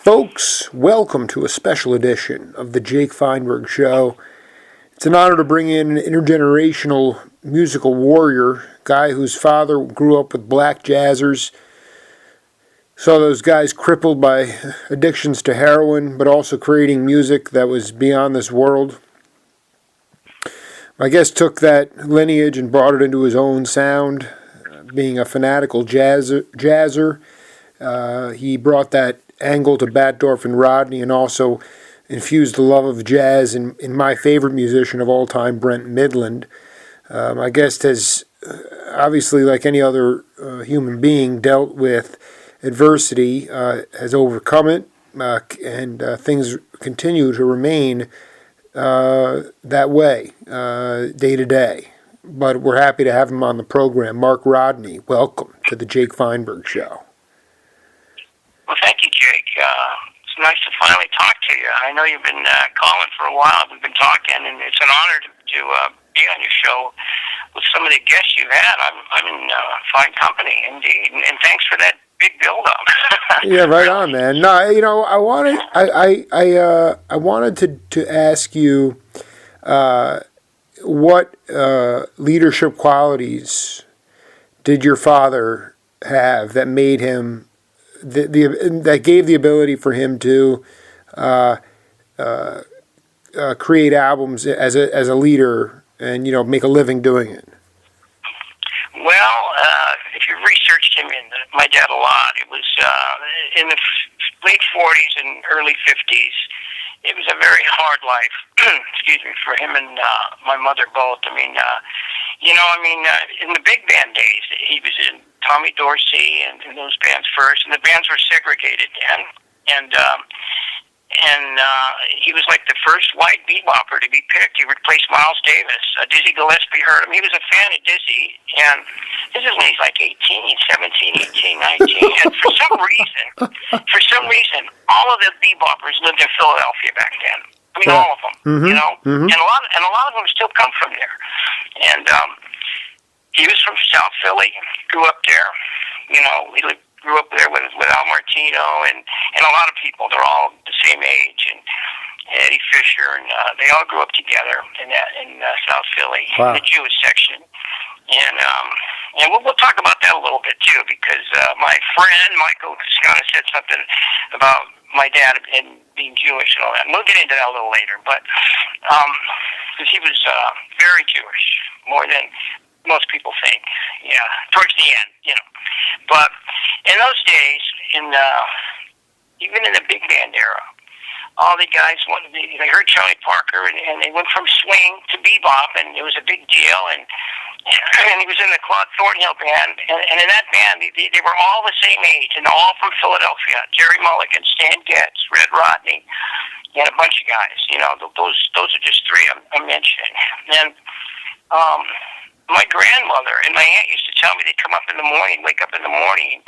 Folks, welcome to a special edition of the Jake Feinberg Show. It's an honor to bring in an intergenerational musical warrior, guy whose father grew up with black jazzers, saw those guys crippled by addictions to heroin, but also creating music that was beyond this world. My guest took that lineage and brought it into his own sound, being a fanatical jazzer. He brought that angle to Batdorf and Rodney and also infused the love of jazz in my favorite musician of all time, Brent Midland. My guest has, obviously, like any other human being, dealt with adversity, has overcome it, and things continue to remain that way, day to day. But we're happy to have him on the program. Mark Rodney, welcome to the Jake Feinberg Show. Well, thank you, Jake. It's nice to finally talk to you. I know you've been calling for a while. We've been talking, and it's an honor to be on your show with some of the guests you've had. I'm in fine company, indeed, and thanks for that big build-up. Yeah, right on, man. No, I wanted to ask you what leadership qualities did your father have that made him that gave the ability for him to create albums as a leader and make a living doing it? Well, if you researched him and my dad a lot, it was in the late 40s and early 50s. It was a very hard life, excuse me, for him and my mother both. In the big band days, he was in Tommy Dorsey and those bands first, and the bands were segregated then. And he was like the first white bebopper to be picked. He replaced Miles Davis. Dizzy Gillespie heard him. He was a fan of Dizzy, and this is when he's like 18, 17, 18, 19. And for some reason, all of the beboppers lived in Philadelphia back then. All of them, Mm-hmm. and a lot of them still come from there. And he was from South Philly, grew up there. He grew up there with Al Martino and a lot of people. They're all the same age, and Eddie Fisher, and they all grew up together in South Philly, wow. In the Jewish section. And we'll talk about that a little bit too, because my friend Michael kind of said something about my dad and being Jewish and all that. And we'll get into that a little later, but because he was very Jewish, more than most people think. Yeah, towards the end, But in those days, even in the big band era, all the guys they heard Charlie Parker, and they went from swing to bebop, and it was a big deal. And he was in the Claude Thornhill band, and in that band, they were all the same age, and all from Philadelphia. Jerry Mulligan, Stan Getz, Red Rodney, and a bunch of guys. Those are just three I'm mentioning. And my grandmother and my aunt used to tell me they'd come up in the morning, wake up in the morning,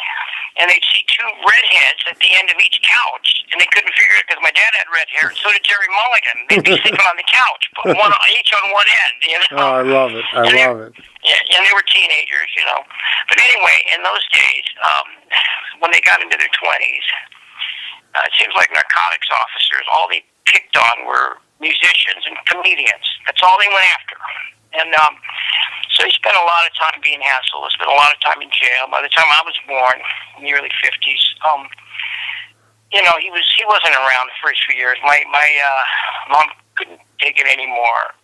and they'd see two redheads at the end of each couch, and they couldn't figure it because my dad had red hair, and so did Jerry Mulligan. They'd be sleeping on the couch, but each on one end. Oh, I love it. I love it. Yeah, and they were teenagers, But anyway, in those days, when they got into their 20s, it seems like narcotics officers, all they picked on were musicians and comedians. That's all they went after. And so he spent a lot of time being hassled. He spent a lot of time in jail. By the time I was born, in the early 50s, he wasn't around the first few years. My mom couldn't take it anymore,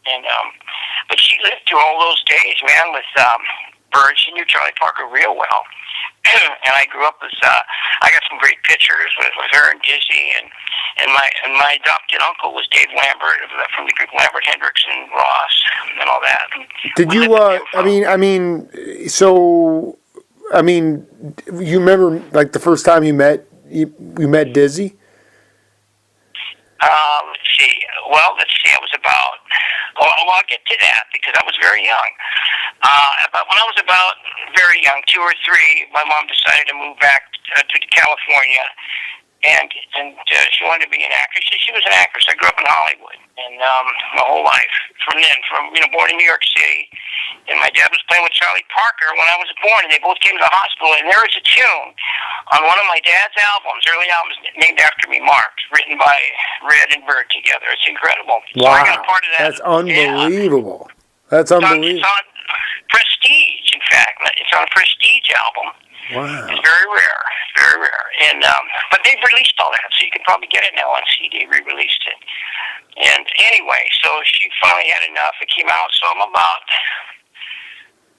but she lived through all those days, man, with Bird, she knew Charlie Parker real well. And I grew up with, I got some great pictures with her and Dizzy, and my adopted uncle was Dave Lambert from the group Lambert, Hendrickson, Ross, and all that. Did you, you remember, like, the first time you met Dizzy? Let's see, I was about, I'll get to that because I was very young. When I was very young, 2 or 3, my mom decided to move back to California, and she wanted to be an actress. She was an actress. I grew up in Hollywood, and my whole life from then, born in New York City, and my dad was playing with Charlie Parker when I was born, and they both came to the hospital. And there is a tune on one of my dad's albums, early albums, named after me, Mark, written by Red and Bird together. It's incredible. Wow, so I got a part of that. That's unbelievable. Yeah. That's unbelievable. It's on Prestige, in fact. It's on a Prestige album. Wow. It's very rare, very rare. And but they've released all that, so you can probably get it now on CD. Re-released it. And anyway, so she finally had enough. It came out, so I'm about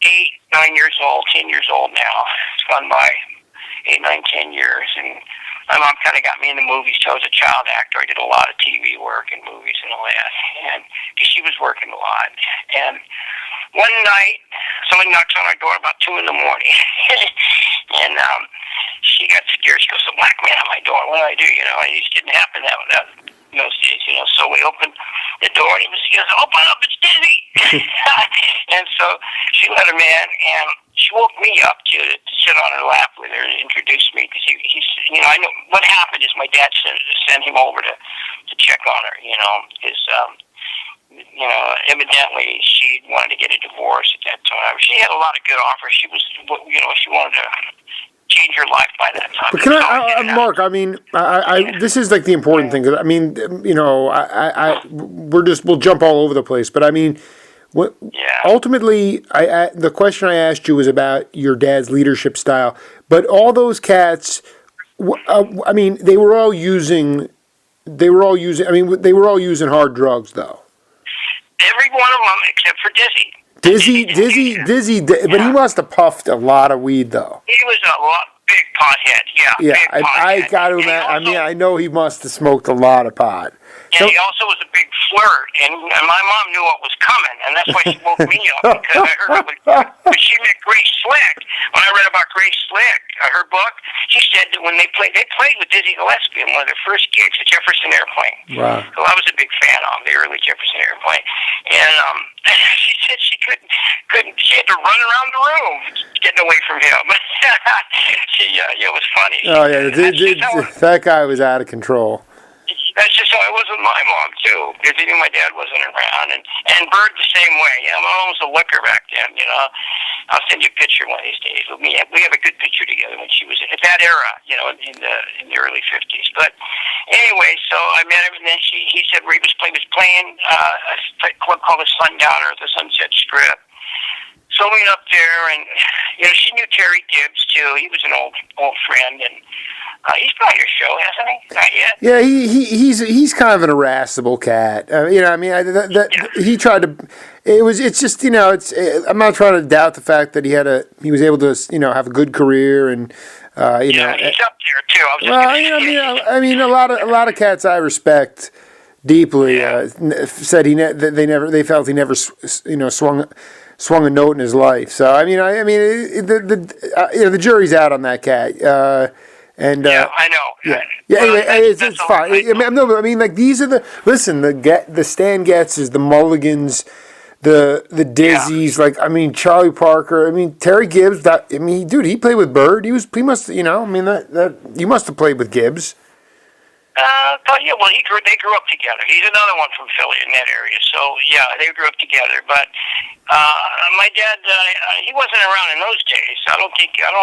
8, 9 years old, 10 years old now. It's gone by 8, 9, 10 years, and my mom kind of got me in the movies. So I was a child actor. I did a lot of TV work and movies and all that, and because she was working a lot. And one night, somebody knocks on our door about 2 in the morning, and she got scared. She goes, "A black man at my door. What do I do?" It just didn't happen that in those days. So we opened the door, and he goes, "Open up, it's Dizzy." And so she let him in, and she woke me up to sit on her lap with her and introduce me, because he's I know what happened is my dad sent him over to check on her, because evidently she wanted to get a divorce at that time. She had a lot of good offers. She was, she wanted to change her life by that time. But can Mark? I mean, this is like the important thing. I mean, we'll jump all over the place. But I mean, ultimately, the question I asked you was about your dad's leadership style. But all those cats, I mean, they were all using hard drugs, though. Every one of them except for Dizzy. Dizzy, but he must have puffed a lot of weed, though. He was a big pothead, yeah. I got to imagine. I know he must have smoked a lot of pot. And he also was a big flirt, and my mom knew what was coming, and that's why she woke me up, because I heard when she met Grace Slick. When I read about Grace Slick, her book, she said that when they played with Dizzy Gillespie in one of their first gigs, the Jefferson Airplane. Wow. So I was a big fan of the early Jefferson Airplane, and she said she couldn't. She had to run around the room getting away from him. It was funny. Oh yeah, that guy was out of control. That's just how it was with my mom, too, because he knew my dad wasn't around. And Bird the same way. My mom was a liquor back then, I'll send you a picture one of these days. We have a good picture together when she was at that era, in the early 50s. But anyway, so I met him, and then he said he was playing a club called the Sundowner at the Sunset Strip. So we went up there, and she knew Terry Gibbs too. He was an old friend, and he's been on your show, hasn't he? Not yet. Yeah, he's kind of an irascible cat. He tried to. It's just I'm not trying to doubt the fact that he was able to have a good career, and he's up there too. I mean a lot of cats I respect deeply said they felt he never swung a note in his life. So the jury's out on that cat. I know. Yeah. Anyway, it's fine. I mean, like these are the Stan Getzes, the Mulligans, the Dizzies. Like Charlie Parker. Terry Gibbs. He played with Bird. He must. That you must have played with Gibbs. They grew up together. He's another one from Philly in that area. So they grew up together. But my dad, he wasn't around in those days. I don't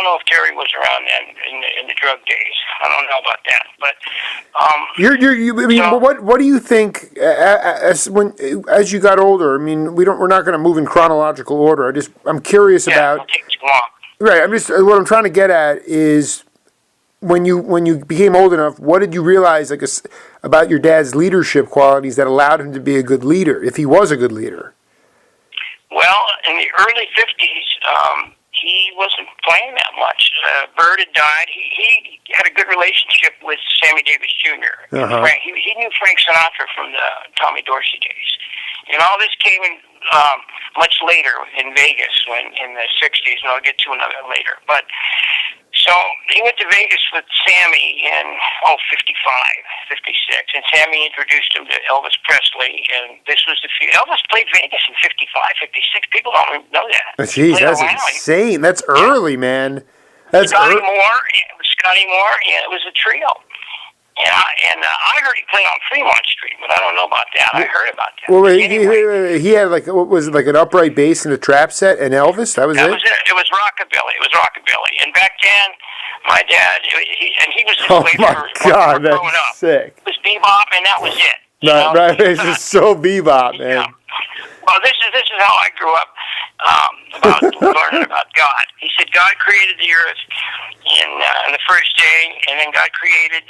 know if Terry was around then in the drug days. I don't know about that. But what do you think as you got older? We're not going to move in chronological order. I'm curious about. It'll take too long. Right. What I'm trying to get at is. When you became old enough, what did you realize about your dad's leadership qualities that allowed him to be a good leader, if he was a good leader? Well, in the early 50s, he wasn't playing that much. Bird had died. He had a good relationship with Sammy Davis Jr. Uh-huh. He knew Frank Sinatra from the Tommy Dorsey days. And all this came in much later in Vegas, in the 60s, and I'll get to another later. But so he went to Vegas with Sammy in 55, 56, and Sammy introduced him to Elvis Presley, and this was Elvis played Vegas in 55, 56. People don't know that. Jeez, that's insane. That's early, man. That's Scotty Moore, it was a trio. I heard he played on Fremont Street, but I don't know about that. I heard about that. Well, Anyway, he had like, what was it, like an upright bass and a trap set and Elvis? That was that it? was it. It was rockabilly. It was rockabilly. And back then, my dad, he was this Oh way my God, for growing up. that's sick. It was bebop, and that was it. Right, it's just so bebop, man. Yeah. Well, this is how I grew up about learning about God. He said God created the earth in the first day, and then God created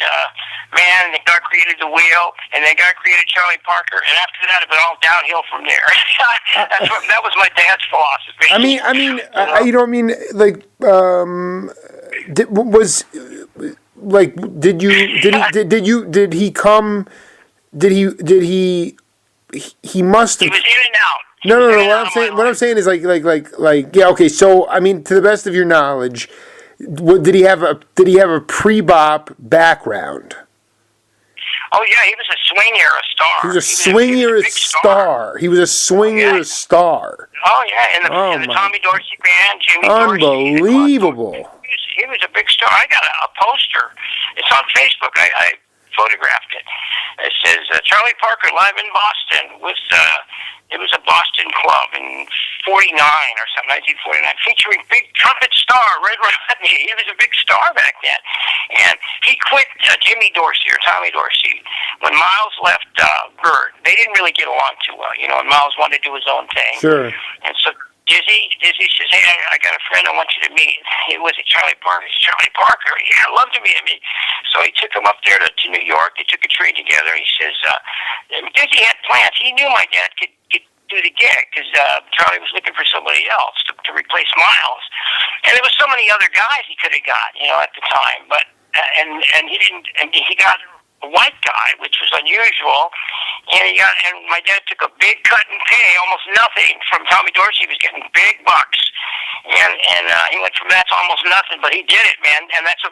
man, and then God created the wheel, and then God created Charlie Parker, and after that, it went all downhill from there. That was my dad's philosophy. He must have. He was in and out. No. What I'm saying is yeah. Okay. So I mean, to the best of your knowledge, did he have a pre-bop background? Oh yeah, he was a swing era star. He was a swing era star. He was a swing era star. Oh yeah, in the Tommy Dorsey band, Jimmy Dorsey. Unbelievable. He was a big star. I got a poster. It's on Facebook. I photographed it. It says Charlie Parker live in Boston with it was a Boston club in '49 or something, 1949, featuring big trumpet star Red Rodney. He was a big star back then, and he quit Jimmy Dorsey or Tommy Dorsey when Miles left Bird. They didn't really get along too well, and Miles wanted to do his own thing. Sure. And so Dizzy says, "Hey, I got a friend I want you to meet." It was Charlie Parker. It's Charlie Parker. Yeah, I'd love to meet him. So he took him up there to New York. They took a train together. He says, Dizzy had plans. He knew my dad could do the gig because Charlie was looking for somebody else to replace Miles. And there was so many other guys he could have got, at the time. But and he didn't. And he got a white guy, which was unusual. And my dad took a big cut in pay, almost nothing, from Tommy Dorsey. He was getting big bucks, and he went from that to almost nothing. But he did it, man, and that's how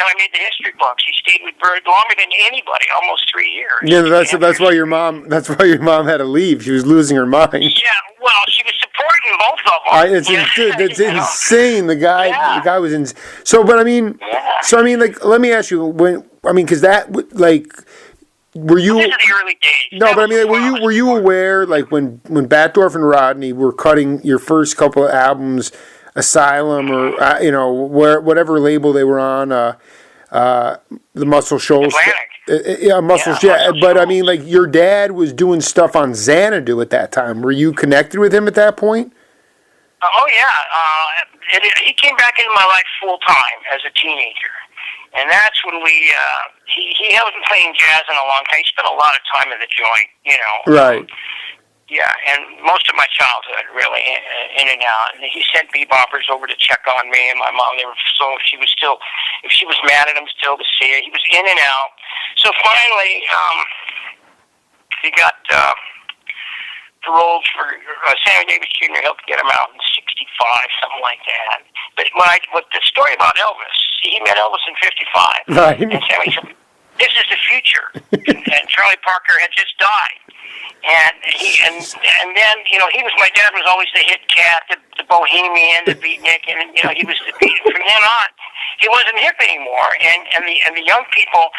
I made the history books. He stayed with Bird longer than anybody, almost 3 years. Yeah, that's why your mom had to leave. She was losing her mind. Yeah, well, she was supporting both of them. It's insane. The guy was in. So, but I mean, let me ask you because that were you? This is the early days. No, but I mean, were you aware, like when Batdorf and Rodney were cutting your first couple of albums, Asylum or whatever label they were on, the Muscle Shoals, Muscle Shoals. Yeah, but I mean, like your dad was doing stuff on Xanadu at that time. Were you connected with him at that point? Oh yeah, he came back into my life full time as a teenager. And that's when he wasn't playing jazz in a long time. He spent a lot of time in the joint, Right. Yeah, and most of my childhood, really, in and out. And he sent beboppers over to check on me and my mom. If she was mad at him still to see it. He was in and out. So finally, he got paroled for Sammy Davis Jr. helped get him out in '65, something like that. But the story about Elvis, he met Elvis in '55, right. And Sammy said, "This is the future." and Charlie Parker had just died, and then he was, my dad was always the hit cat, the bohemian, the beatnik, and he was the beat. From then on, he wasn't hip anymore, and the young people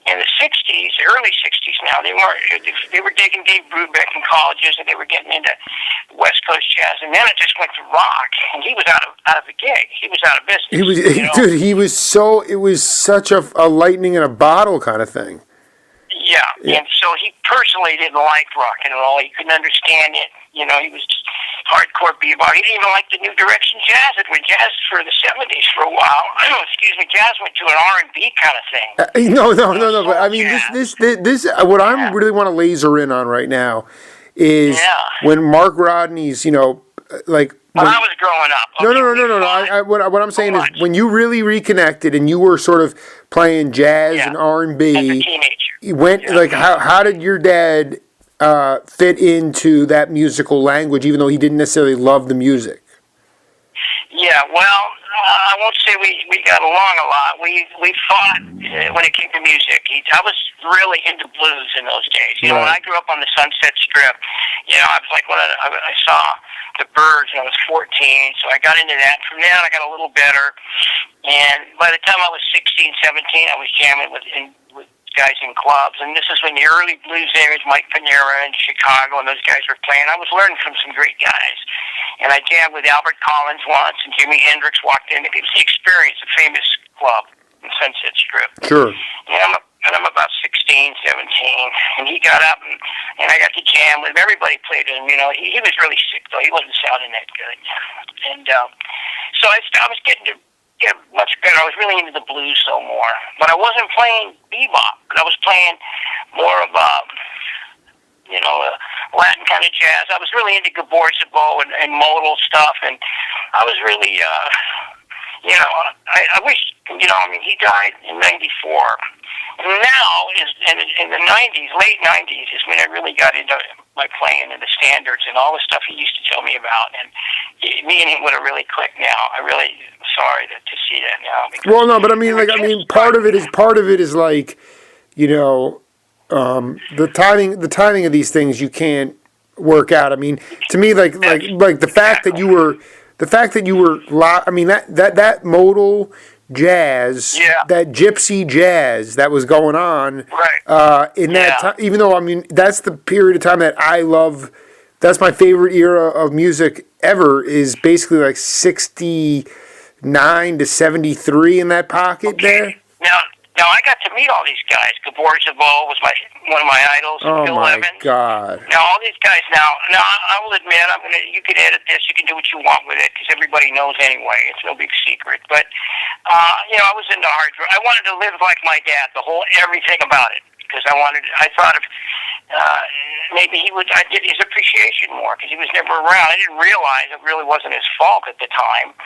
in the '60s, early '60s now, they were digging Dave Brubeck in colleges, and they were getting into West Coast jazz, and then it just went to rock, and he was out of the gig. He was out of business. Dude, it was such a lightning in a bottle kind of thing. Yeah, and so he personally didn't like rock and roll. He couldn't understand it. He was just hardcore bebop. He didn't even like the new direction jazz. It went jazz for the '70s for a while. Excuse me, jazz went to an R&B kind of thing. No. But I mean, this what I really want to laser in on right now is when Mark Rodney's, when I was growing up. Okay, no. What I'm saying is when you really reconnected and you were sort of playing jazz and R&B. As a teenager. How did your dad fit into that musical language, even though he didn't necessarily love the music? Yeah, well, I won't say we got along a lot. We fought when it came to music. I was really into blues in those days. When I grew up on the Sunset Strip, I was like, when I saw the Byrds when I was 14, so I got into that. From then on, I got a little better, and by the time I was 16, 17, I was jamming with guys in clubs, and this is when the early blues areas, Mike Panera in Chicago, and those guys were playing. I was learning from some great guys, and I jammed with Albert Collins once, and Jimi Hendrix walked in. It was the Experience, a famous club in Sunset Strip. Sure. And I'm about 16, 17, and he got up, and I got to jam with him. Everybody played with him. You know, he was really sick, though. He wasn't sounding that good. And so I was getting to get much better. I was really into the blues so more. But I wasn't playing bebop. But I was playing more of Latin kind of jazz. I was really into Gabor Szabo and modal stuff, and I was really, I wish, he died in 94. And now, in the 90s, late 90s, is when I really got into my playing and the standards and all the stuff he used to tell me about. And me and him would have really clicked now. I'm really sorry to see that now. Well, no, but part of it is like, the timing of these things you can't work out. I mean, to me, like the fact that you were, that modal jazz, that gypsy jazz that was going on, in that time, even though, that's the period of time that I love. That's my favorite era of music ever, is basically like 69 to 73 in that pocket there. Now I got to meet all these guys. Gabor Szabo was one of my idols. Oh, Bill my Evans. God. Now all these guys. Now I will admit, you can edit this. You can do what you want with it because everybody knows anyway. It's no big secret. But I was into hard rock. I wanted to live like my dad. Everything about it. Because I thought of maybe I did his appreciation more because he was never around. I didn't realize it really wasn't his fault at the time.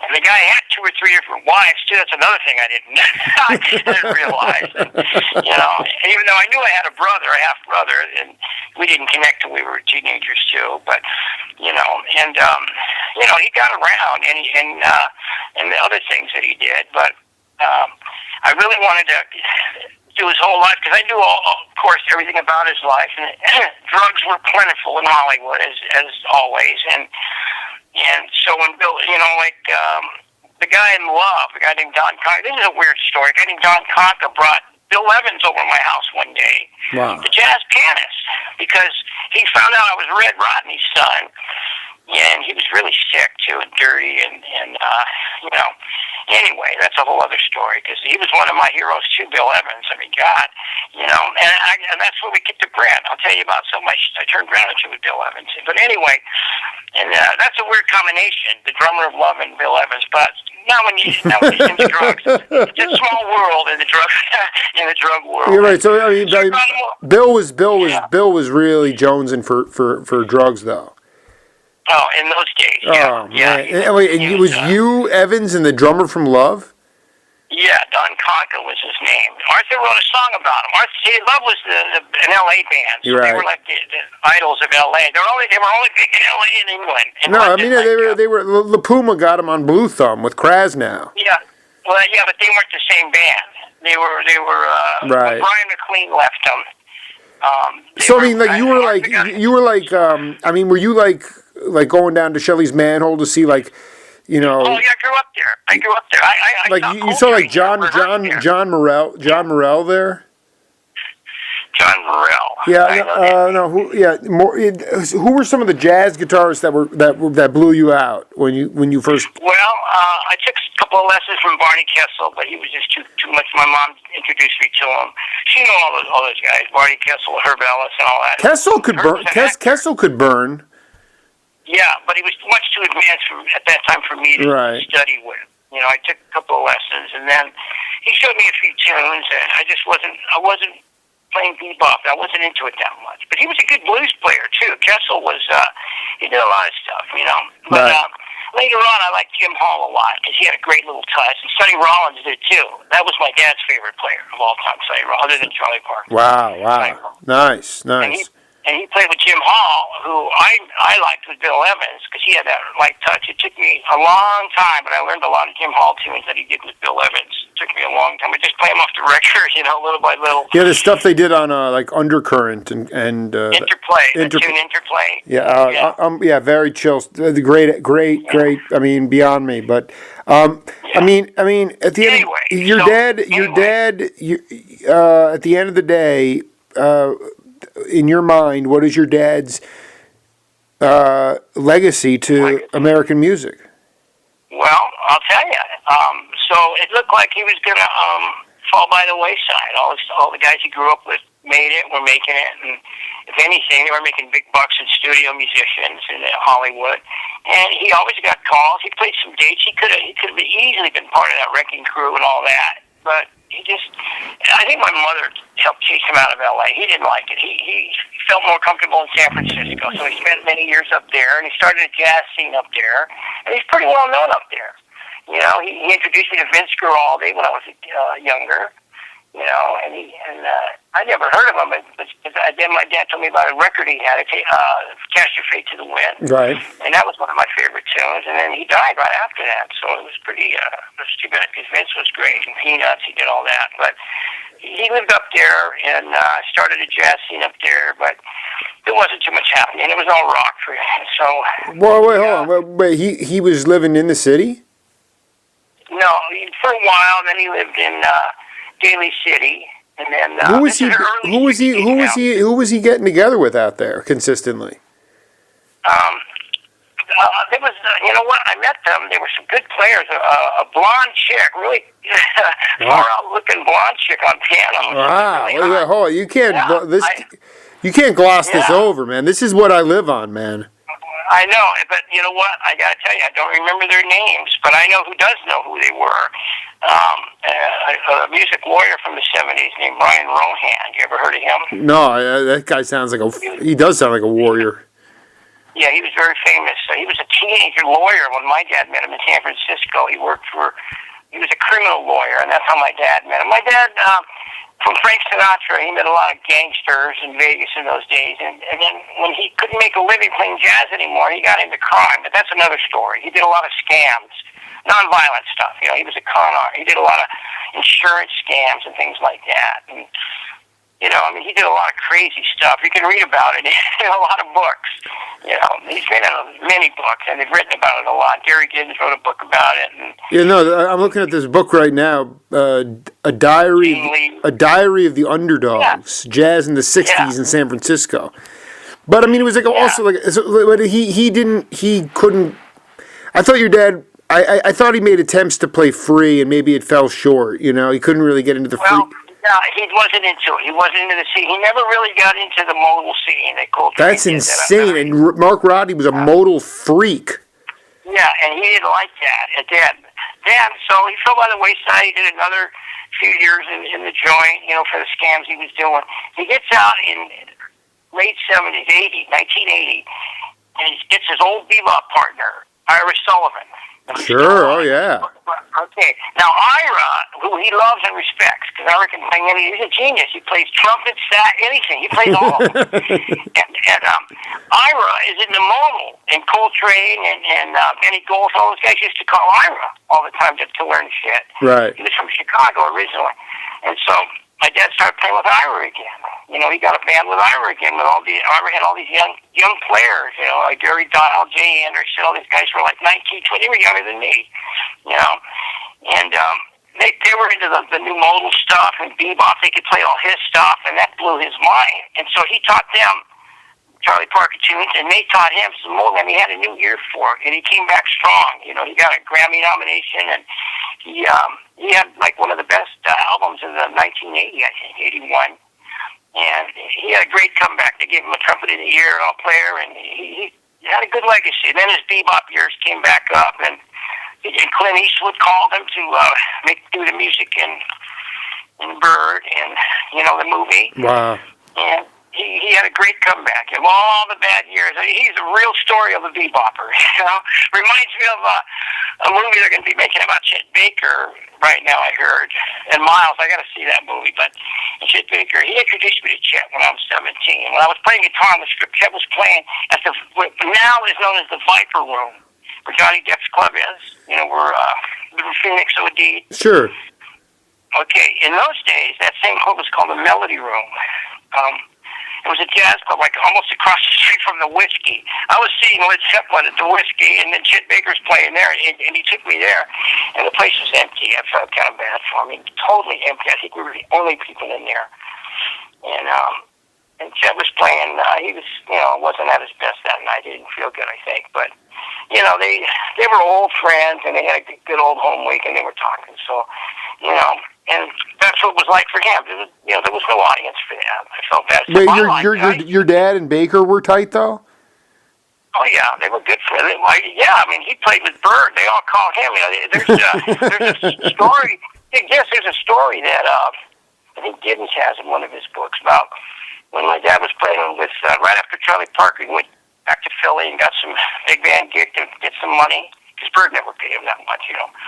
And the guy had 2 or 3 different wives too. That's another thing I didn't realize. And even though I knew I had a half brother, and we didn't connect till we were teenagers too. But he got around and the other things that he did. But I really wanted to do his whole life because I knew, of course, everything about his life. And drugs were plentiful in Hollywood, as always. And so when Bill, the guy in Love, a guy named Don Conca, this is a weird story. A guy named Don Conca brought Bill Evans over to my house one day, the jazz pianist, because he found out I was Red Rodney's son. And he was really sick, too, and dirty, and anyway, that's a whole other story, because he was one of my heroes, too, Bill Evans. I mean, God, and that's where we get to Brent. I'll tell you about so much I turned around into with Bill Evans. But anyway, and that's a weird combination, the drummer of Love and Bill Evans, but not when you're into drugs. It's a small world in the drug world. You're right. So, Bill was really jonesing for drugs, though. Oh, in those days, Oh, man. And it was you, Evans, and the drummer from Love? Yeah, Don Conca was his name. Arthur wrote a song about him. Love was an L.A. band, so they were like the idols of L.A. They were only big in L.A. and England. They were. La Puma got him on Blue Thumb with Krasnow. Yeah, but they weren't the same band. They were. Right. When Brian McLean left them. Were you like going down to Shelley's Manhole to see Oh yeah, I grew up there. I you saw like John Morell there. John Morell. Yeah, who were some of the jazz guitarists that blew you out when you first? Well, I took a couple of lessons from Barney Kessel, but he was just too much. My mom introduced me to him. She knew all those guys, Barney Kessel, Herb Ellis, and all that. Kessel could burn. Kessel could burn. Yeah, but he was much too advanced at that time for me to study with. I took a couple of lessons, and then he showed me a few tunes, and I wasn't playing bebop. I wasn't into it that much. But he was a good blues player, too. Kessel was, he did a lot of stuff, But later on, I liked Jim Hall a lot, because he had a great little touch. And Sonny Rollins did, too. That was my dad's favorite player of all time, Sonny Rollins, other than Charlie Parker. Wow. Nice. And he played with Jim Hall, who I liked with Bill Evans, because he had that light touch. It took me a long time, but I learned a lot of Jim Hall tunes that he did with Bill Evans. It took me a long time. I just play them off the record, little by little. Yeah, the stuff they did on like Undercurrent and Interplay. Tune Interplay. Yeah, very chill. The great. I mean, beyond me. But At the end, Anyway, at the end of the day, in your mind, what is your dad's legacy to American music? Well, I'll tell you. So it looked like he was going to fall by the wayside. All the guys he grew up with made it, were making it, and if anything, they were making big bucks as studio musicians in Hollywood. And he always got calls. He played some dates. He could have easily been part of that wrecking crew and all that. But I think my mother helped chase him out of L.A. He didn't like it. He felt more comfortable in San Francisco, so he spent many years up there, and he started a jazz scene up there, and he's pretty well known up there. You know, he introduced me to Vince Guaraldi when I was younger. You know, and I never heard of him, but then my dad told me about a record he had, Cast Your Fate to the Wind. Right. And that was one of my favorite tunes, and then he died right after that, so it was pretty, it was too bad, because Vince was great, and Peanuts, he did all that, but he lived up there, and started a jazz scene up there, but there wasn't too much happening, it was all rock for him, so... Well, wait, hold on, wait, he was living in the city? No, for a while, then he lived in... Daly City, and then who was he getting together with out there consistently? There was, you know what? I met them. There were some good players. A blonde chick, really far out looking blonde chick on piano. Wow! Really hold on. You can't gloss this over, man. This is what I live on, man. I know, but you know what? I gotta tell you, I don't remember their names, but I know who does know who they were. A music lawyer from the '70s named Brian Rohan. You ever heard of him? No, that guy sounds like he does sound like a warrior. Yeah, he was very famous. He was a teenager lawyer when my dad met him in San Francisco. He was a criminal lawyer, and that's how my dad met him. My dad, from Frank Sinatra, he met a lot of gangsters in Vegas in those days, and then when he couldn't make a living playing jazz anymore, he got into crime, but that's another story. He did a lot of scams, nonviolent stuff, you know, he was a con artist. He did a lot of insurance scams and things like that, and, you know, I mean, he did a lot of crazy stuff. You can read about it in a lot of books, you know. He's written many books, and they've written about it a lot. Gary Gibbons wrote a book about it. And, I'm looking at this book right now, a diary of the underdogs, jazz in the '60s in San Francisco. But I mean, it was like also like but he couldn't. I thought your dad. I thought he made attempts to play free, and maybe it fell short. You know, he couldn't really get into the free. No, he wasn't into it. He wasn't into the scene. He never really got into the modal scene. That's insane. And Mark Rodney was a modal freak. Yeah, and he didn't like that. Then, so he fell by the wayside. He did another few years in the joint, you know, for the scams he was doing. He gets out in late 70s, 1980, and he gets his old bebop partner, Ira Sullivan. Sure, oh yeah. Okay, now Ira, who he loves and respects, because Ira can play he's a genius. He plays trumpet, anything. He plays all of them. and Ira is in the modal, and Coltrane and Benny Gold, all those guys used to call Ira all the time to learn shit. Right. He was from Chicago originally. And so my dad started playing with Ira again. You know, he got a band with Ira again. Ira had all these young players, you know, like Gary Dial, Jay Anderson, all these guys were like 19, 20, they were younger than me, you know. And they were into the new modal stuff and bebop. They could play all his stuff, and that blew his mind. And so he taught them Charlie Parker tunes, and they taught him some more, and he had a new ear for it, and he came back strong. You know, he got a Grammy nomination, and he had like one of the best albums in the 1980, I think, 81. And he had a great comeback. They gave him a trumpet of the year and all player, and he had a good legacy. And then his bebop years came back up, and Clint Eastwood called him to do the music in Bird and, you know, the movie. Wow. And he had a great comeback. And all the bad years, he's a real story of a bebopper, you know. Reminds me of a movie they're going to be making about Chet Baker right now, I heard. And Miles, I got to see that movie. But Chet Baker, he introduced me to Chet when I was 17. When I was playing guitar on the strip, Chet was playing at what now is known as the Viper Room, where Johnny Depp's club is. You know, where Phoenix OD'd. Sure. Okay, in those days, that same club was called the Melody Room. It was a jazz club, like almost across the street from the Whiskey. I was seeing Led Zeppelin at the Whiskey, and then Chet Baker's playing there, and he took me there, and the place was empty. I felt kind of bad for me. Totally empty. I think we were the only people in there. And Chet was playing. He was, wasn't at his best that night. He didn't feel good, I think. But, they were old friends, and they had a good old home week, and they were talking. So, and that's what it was like for him. There was no audience for that. I felt bad. Wait, your dad and Baker were tight, though? Oh, yeah, they were good friends. He played with Bird. They all called him. There's a story. Yes, there's a story that I think Gibbons has in one of his books about when my dad was playing with, right after Charlie Parker, he went back to Philly and got some big band gig to get some money, because Bird never paid him that much,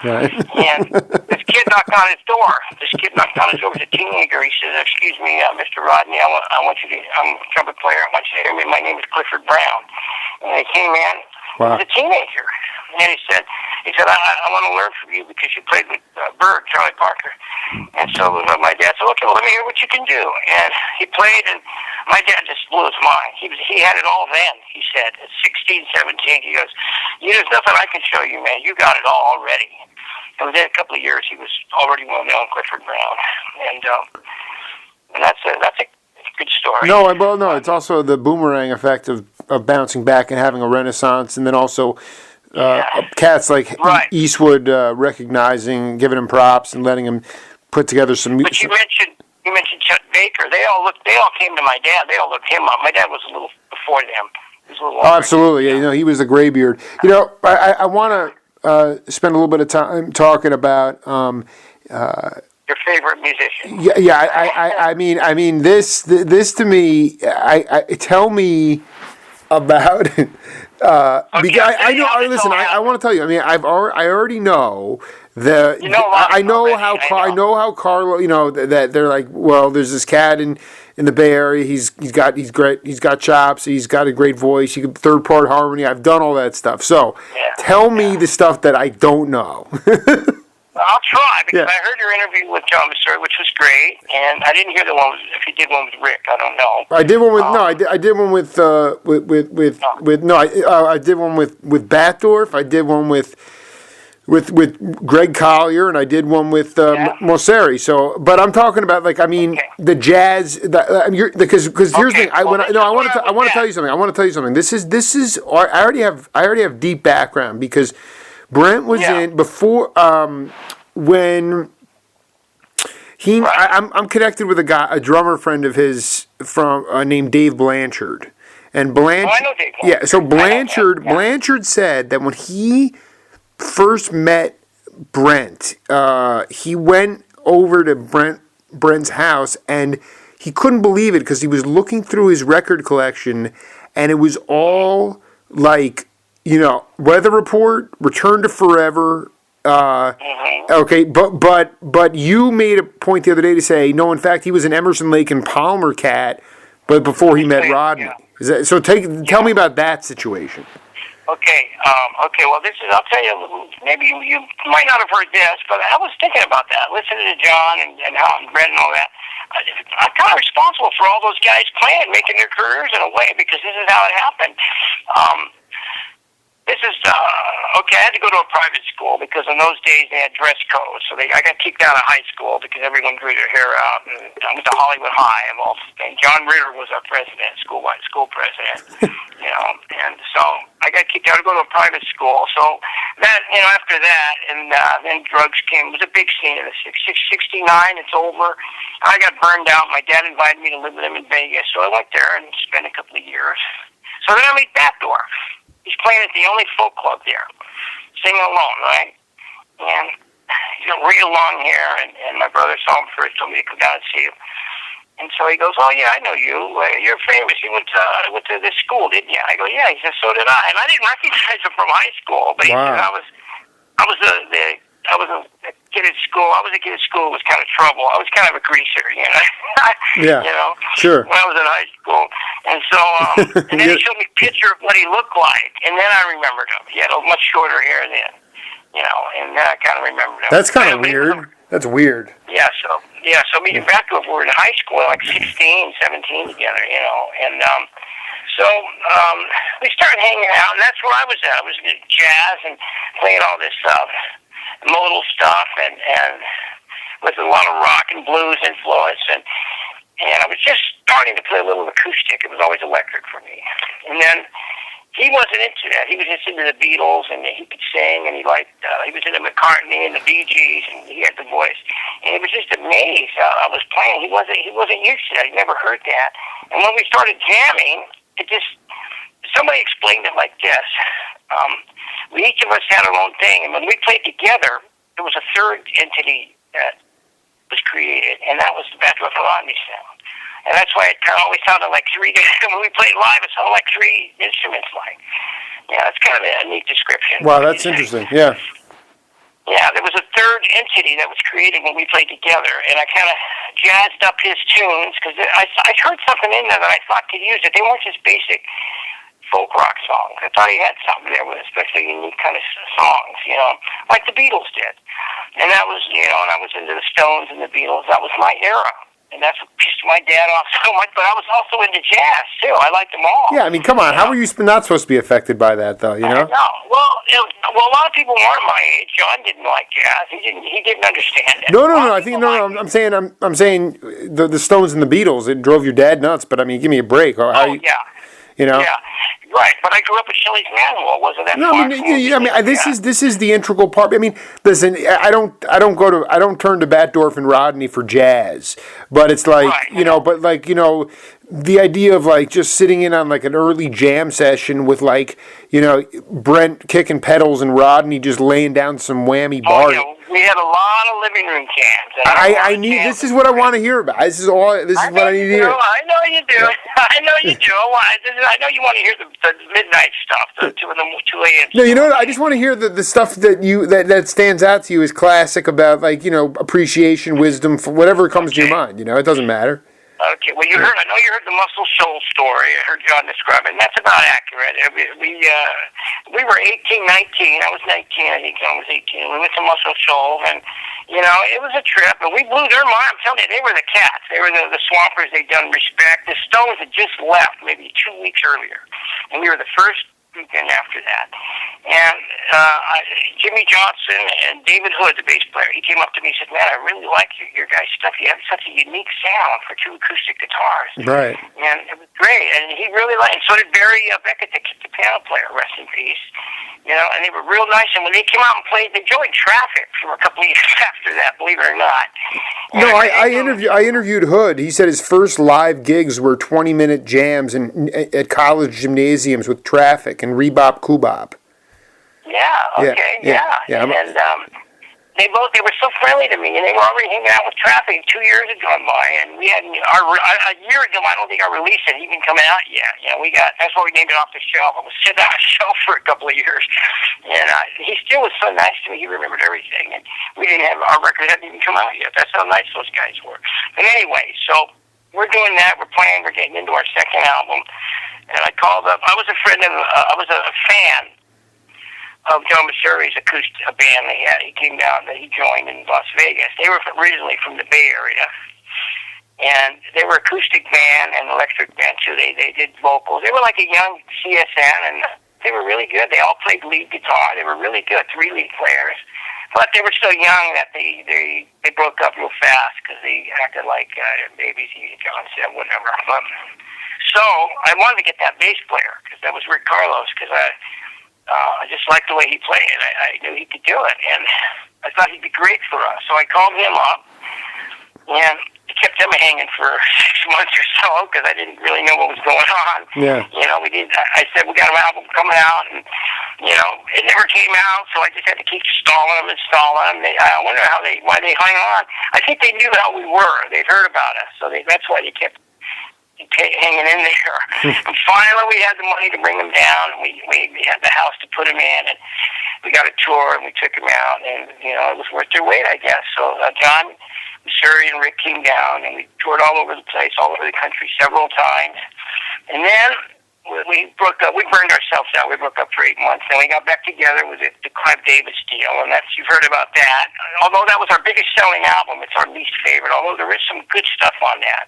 Right. And this kid knocked on his door. This kid knocked on his door. He was a teenager. He said, "Excuse me, Mr. Rodney, I want you to, I'm a trumpet player. I want you to hear me. My name is Clifford Brown." And he came in. Wow. He was a teenager. And he said, I want to learn from you because you played with Bird, Charlie Parker. And so my dad said, "Okay, well, let me hear what you can do." And he played, and my dad just blew his mind. He had it all then, he said. At 16, 17, he goes, "There's nothing I can show you, man. You got it all already." And within a couple of years, he was already well-known, Clifford Brown. And that's a good story. No, it's also the boomerang effect of bouncing back and having a renaissance, and then also cats like Eastwood recognizing, giving him props, and letting him put together some music. But you mentioned Chet Baker. They all came to my dad. They all looked him up. My dad was a little before them. He was a little absolutely. Yeah, he was the graybeard. I want to spend a little bit of time talking about your favorite musician. Yeah. I mean, this to me. Tell me about. Because I know. Listen, I want to tell you. I mean, I already know the. I know how Carlo. That they're like. Well, there's this cat in the Bay Area. He's great. He's got chops. He's got a great voice. He can third part harmony. I've done all that stuff. So, tell me the stuff that I don't know. I'll try, because I heard your interview with John Masseur, which was great, and I didn't hear the one if you did one with Rick. I don't know. I did one with I did one with I did one with Batdorf. I did one with Greg Collier, and I did one with Mosseri. So, but I'm talking about the jazz. Because here's the thing. I want to tell you something. I want to tell you something. This is. I already have deep background because Brent was in before when he. I'm connected with a drummer friend of his from named Dave Blanchard, and Blanchard. I know Dave Blanchard. Yeah, so Blanchard said that when he first met Brent, he went over to Brent's house and he couldn't believe it because he was looking through his record collection and it was all like. Weather Report, Return to Forever. Okay, but you made a point the other day to say no. In fact, he was an Emerson, Lake and Palmer cat, but before he met Rodney. Yeah. Tell me about that situation. Okay. Well, I'll tell you a little. Maybe you might not have heard this, but I was thinking about that, listening to John and how and Brent and all that. I'm kind of responsible for all those guys playing, making their careers in a way, because this is how it happened. This is, I had to go to a private school because in those days they had dress codes. So I got kicked out of high school because everyone grew their hair out. And I went to Hollywood High. And John Ritter was our president, school president, And so I got kicked out to go to a private school. So that, after that, and then drugs came. It was a big scene in the 69. It's over. I got burned out. My dad invited me to live with him in Vegas. So I went there and spent a couple of years. So then I meet Batdorf. He's playing at the only folk club there, singing alone, right? And he's got real long hair, and my brother saw him first, told me to come down and see him. And so he goes, "Oh yeah, I know you. You're famous. You went to this school, didn't you?" I go, "Yeah." He says, "So did I." And I didn't recognize him from high school, but he said I was a kid at school. I was a kid at school who was kind of trouble. I was kind of a greaser, Yeah. Sure. When I was in high school. And so, and then he showed me a picture of what he looked like, and then I remembered him. He had a much shorter hair then, and then I kind of remembered him. That's kind of weird. That's weird. So me and Batdorf were in high school, like 16, 17 together, and we started hanging out, and that's where I was at. I was in jazz and playing all this modal stuff, and with a lot of rock and blues influence, and I was just starting to play a little acoustic. It was always electric for me, and then. He wasn't into that. He was just into the Beatles, and he could sing, and he was into McCartney and the Bee Gees, and he had the voice. And he was just amazed. I was playing. He wasn't used to that. He never heard that. And when we started jamming, somebody explained it like this. We each of us had our own thing, and when we played together, there was a third entity that was created, and that was the Batdorf and Rodney sound. And that's why it kind of always sounded like three. When we played live, it sounded like three instruments. It's kind of a neat description. Wow, that's interesting. Yeah. Yeah, there was a third entity that was created when we played together, and I kind of jazzed up his tunes because I heard something in there that I thought could use it. They weren't just basic folk rock songs. I thought he had something there with especially unique kind of songs, like the Beatles did. And that was, and I was into the Stones and the Beatles. That was my era. And that's what pissed my dad off so much. But I was also into jazz, too. I liked them all. Yeah, I mean, come on. How were you not supposed to be affected by that, though, No. Well, a lot of people weren't my age. John didn't like jazz. He didn't understand it. No. I think, I'm saying the Stones and the Beatles, it drove your dad nuts. But, I mean, give me a break. Yeah. Yeah, right. But I grew up with Shelley's Manual. Wasn't that? No, I mean, this is the integral part. I mean, listen, I don't turn to Batdorf and Rodney for jazz, but it's like the idea of just sitting in on an early jam session with Brent kicking pedals and Rodney just laying down some whammy bars. Yeah. We had a lot of living room jams. I need. This is what I want to hear about. This is what I need to hear. I know you do. I know you do. I know you want to hear the midnight stuff, the 2 a.m. No, I just want to hear the stuff that stands out to you as classic about appreciation, wisdom, for whatever comes to your mind. It doesn't matter. Okay, well, I know you heard the Muscle Shoals story. I heard John describe it, and that's about accurate. We were 18, 19. I was 19, I think John was 18. We went to Muscle Shoals, and, it was a trip, and we blew their mind. I'm telling you, they were the Cats. They were the Swampers. They'd done Respect. The Stones had just left maybe 2 weeks earlier, and we were the first weekend after that. And Jimmy Johnson and David Hood, the bass player, he came up to me and said, "Man, I really like your guys' stuff. You have such a unique sound for 2 acoustic guitars." Right. And it was great. And he really liked it. And so did Barry Beckett, the piano player, rest in peace. And they were real nice. And when they came out and played, they joined Traffic for a couple of years after that, believe it or not. No, I interviewed Hood. He said his first live gigs were 20-minute jams at college gymnasiums with Traffic and Rebop Kubop. Yeah. Okay. Yeah. And they were so friendly to me, and they were already hanging out with Traffic. 2 years had gone by, and we hadn't a year ago. I don't think our release had even come out yet. That's why we named it Off the Shelf. It was sitting on a shelf for a couple of years, and he still was so nice to me. He remembered everything, and we didn't have our record hadn't even come out yet. That's how nice those guys were. But anyway, so we're doing that. We're playing. We're getting into our second album, and I called up. I was a fan of John Masuri's a band they had. He came down, that he joined in Las Vegas. They were originally from the Bay Area, and they were acoustic band and electric band too. They did vocals. They were like a young CSN, and they were really good. They all played lead guitar. They were really good, 3 lead players. But they were so young that they broke up real fast because they acted like babies. John said whatever. So I wanted to get that bass player because that was Rick Carlos because I just liked the way he played. I knew he could do it, and I thought he'd be great for us. So I called him up, and I kept him hanging for 6 months or so because I didn't really know what was going on. Yeah. We did. I said we got an album coming out, and it never came out. So I just had to keep installing them. I wonder why they hung on. I think they knew how we were. They'd heard about us, so that's why they kept hanging in there. And finally we had the money to bring them down, and we had the house to put them in, and we got a tour, and we took them out, and it was worth their weight, I guess. So John Masuri and Rick came down, and we toured all over the place, all over the country several times. And then we broke up. We burned ourselves out. We broke up for 8 months, and we got back together with the Clive Davis deal, and that's, you've heard about that. Although that was our biggest selling album, it's our least favorite. Although there is some good stuff on that.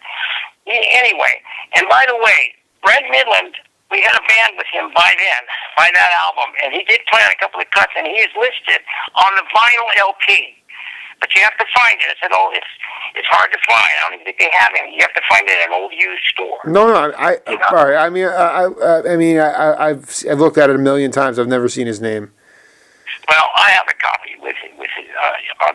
Anyway, and by the way, Brent Midland, we had a band with him by then, by that album, and he did play on a couple of cuts, and he is listed on the vinyl LP. But you have to find it. It's it's hard to find. I don't even think they have it. You have to find it at an old used store. No, all right. I mean, I've looked at it a million times. I've never seen his name. Well, I have a copy with it.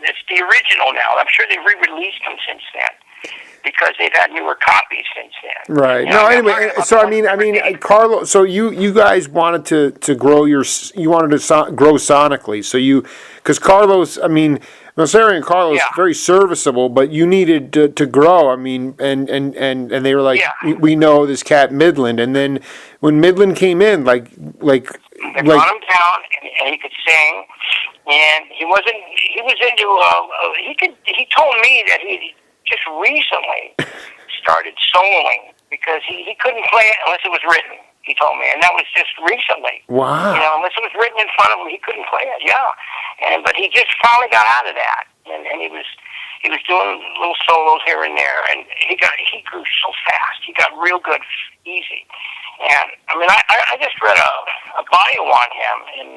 It's the original now. I'm sure they've re-released them since then, because they've had newer copies since then. Right. No. Anyway, so I mean, Carlos. So you guys wanted to grow grow sonically. So because Carlos, I mean, Messeri and Carlos very serviceable, but you needed to grow. I mean, and they were like, we know this cat Midland, and then when Midland came in, they brought him down, and he could sing, and he was into. He told me that he just recently started soloing because he couldn't play it unless it was written. He told me, and that was just recently. Wow. Unless it was written in front of him, he couldn't play it. Yeah, but he just finally got out of that, and he was doing little solos here and there, and he grew so fast. He got real good, easy. And I mean, I just read a bio on him, and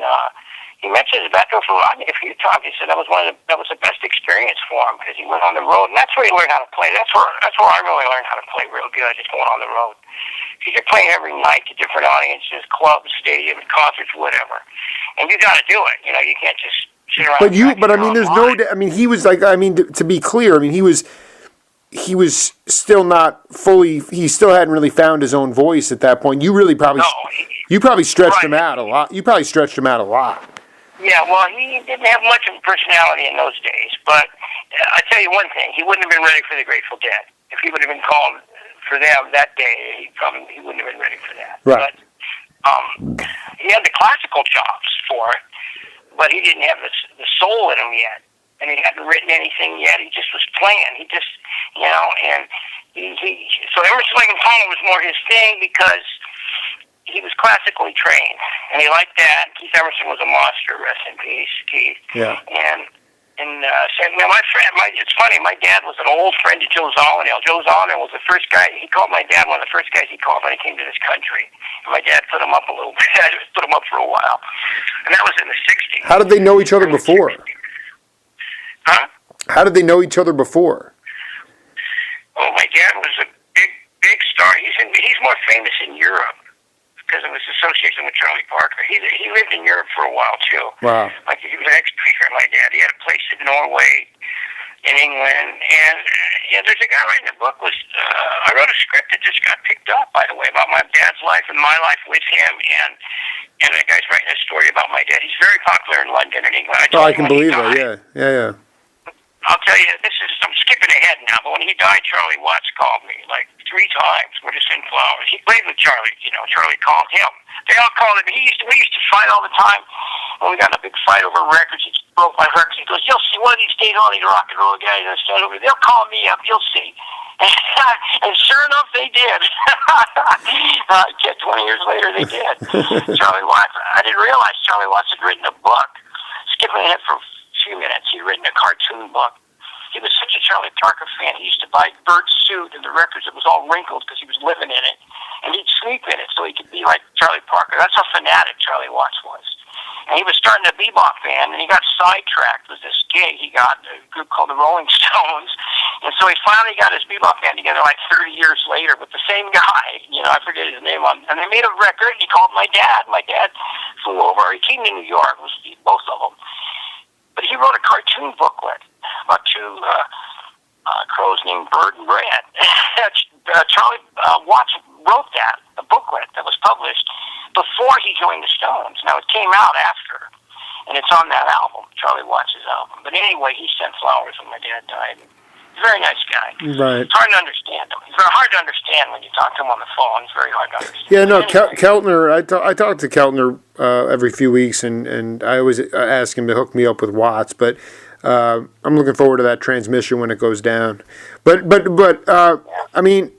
he mentioned Batdorf and Rodney a few times. He said that was the best experience for him because he went on the road, and that's where he learned how to play. That's where I really learned how to play real good, just going on the road. Because you're playing every night to different audiences, clubs, stadiums, concerts, whatever, and you got to do it. You can't just sit around. But I mean, there's no. I mean, he was like. I mean, to be clear, I mean, he was still not fully. He still hadn't really found his own voice at that point. You really probably. No, you probably stretched him out a lot. You probably stretched him out a lot. Yeah, well, he didn't have much of a personality in those days, but I tell you one thing, he wouldn't have been ready for the Grateful Dead. If he would have been called for them that day, he wouldn't have been ready for that. Right. But he had the classical chops for it, but he didn't have the soul in him yet, and he hadn't written anything yet. He just was playing. He just, and so Emerson, Lake and Palmer was more his thing because he was classically trained, and he liked that. Keith Emerson was a monster, rest in peace, Keith. Yeah. And my friend, it's funny, my dad was an old friend of Joe Zawinul. Joe Zawinul was the first guy, he called my dad one of the first guys he called when he came to this country. And my dad put him up a little bit, put him up for a while. And that was in the 60s. How did they know each other before? Huh? How did they know each other before? Well, my dad was a big star. He's more famous in Europe because of his association with Charlie Parker. He lived in Europe for a while, too. Wow. Like, he was an ex-preacher, my dad. He had a place in Norway, in England, and there's a guy writing a book. I wrote a script that just got picked up, by the way, about my dad's life and my life with him, and the guy's writing a story about my dad. He's very popular in London and England. I can believe it, yeah. I'll tell you, I'm skipping ahead now, but when he died, Charlie Watts called me like 3 times. We're just in flowers. He played with Charlie, Charlie called him. They all called him. We used to fight all the time. When we got in a big fight over records, he broke my records. He goes, "You'll see one of these days, all these rock and roll guys will stand over. They'll call me up. You'll see." And sure enough, they did. 20 years later, they did. Charlie Watts. I didn't realize Charlie Watts had written a book. Skipping ahead for a few minutes, he'd written a cartoon book. He was such a Charlie Parker fan. He used to buy Bert's suit and the records. It was all wrinkled because he was living in it. And he'd sleep in it so he could be like Charlie Parker. That's how fanatic Charlie Watts was. And he was starting a bebop band, and he got sidetracked with this gig. He got a group called the Rolling Stones. And so he finally got his bebop band together like 30 years later with the same guy. I forget his name. And they made a record, and he called my dad. My dad flew over. He came to New York, both of them. But he wrote a cartoon booklet about 2 crows named Bird and Brad. Charlie Watts wrote that, the booklet that was published before he joined the Stones. Now, it came out after, and it's on that album, Charlie Watts' album. But anyway, he sent flowers when my dad died. He's a very nice guy. Right. It's hard to understand him. He's very hard to understand when you talk to him on the phone. It's very hard to understand. Yeah, no, anyway. Keltner, I talk to Keltner every few weeks, and I always ask him to hook me up with Watts, but I'm looking forward to that transmission when it goes down. But I mean,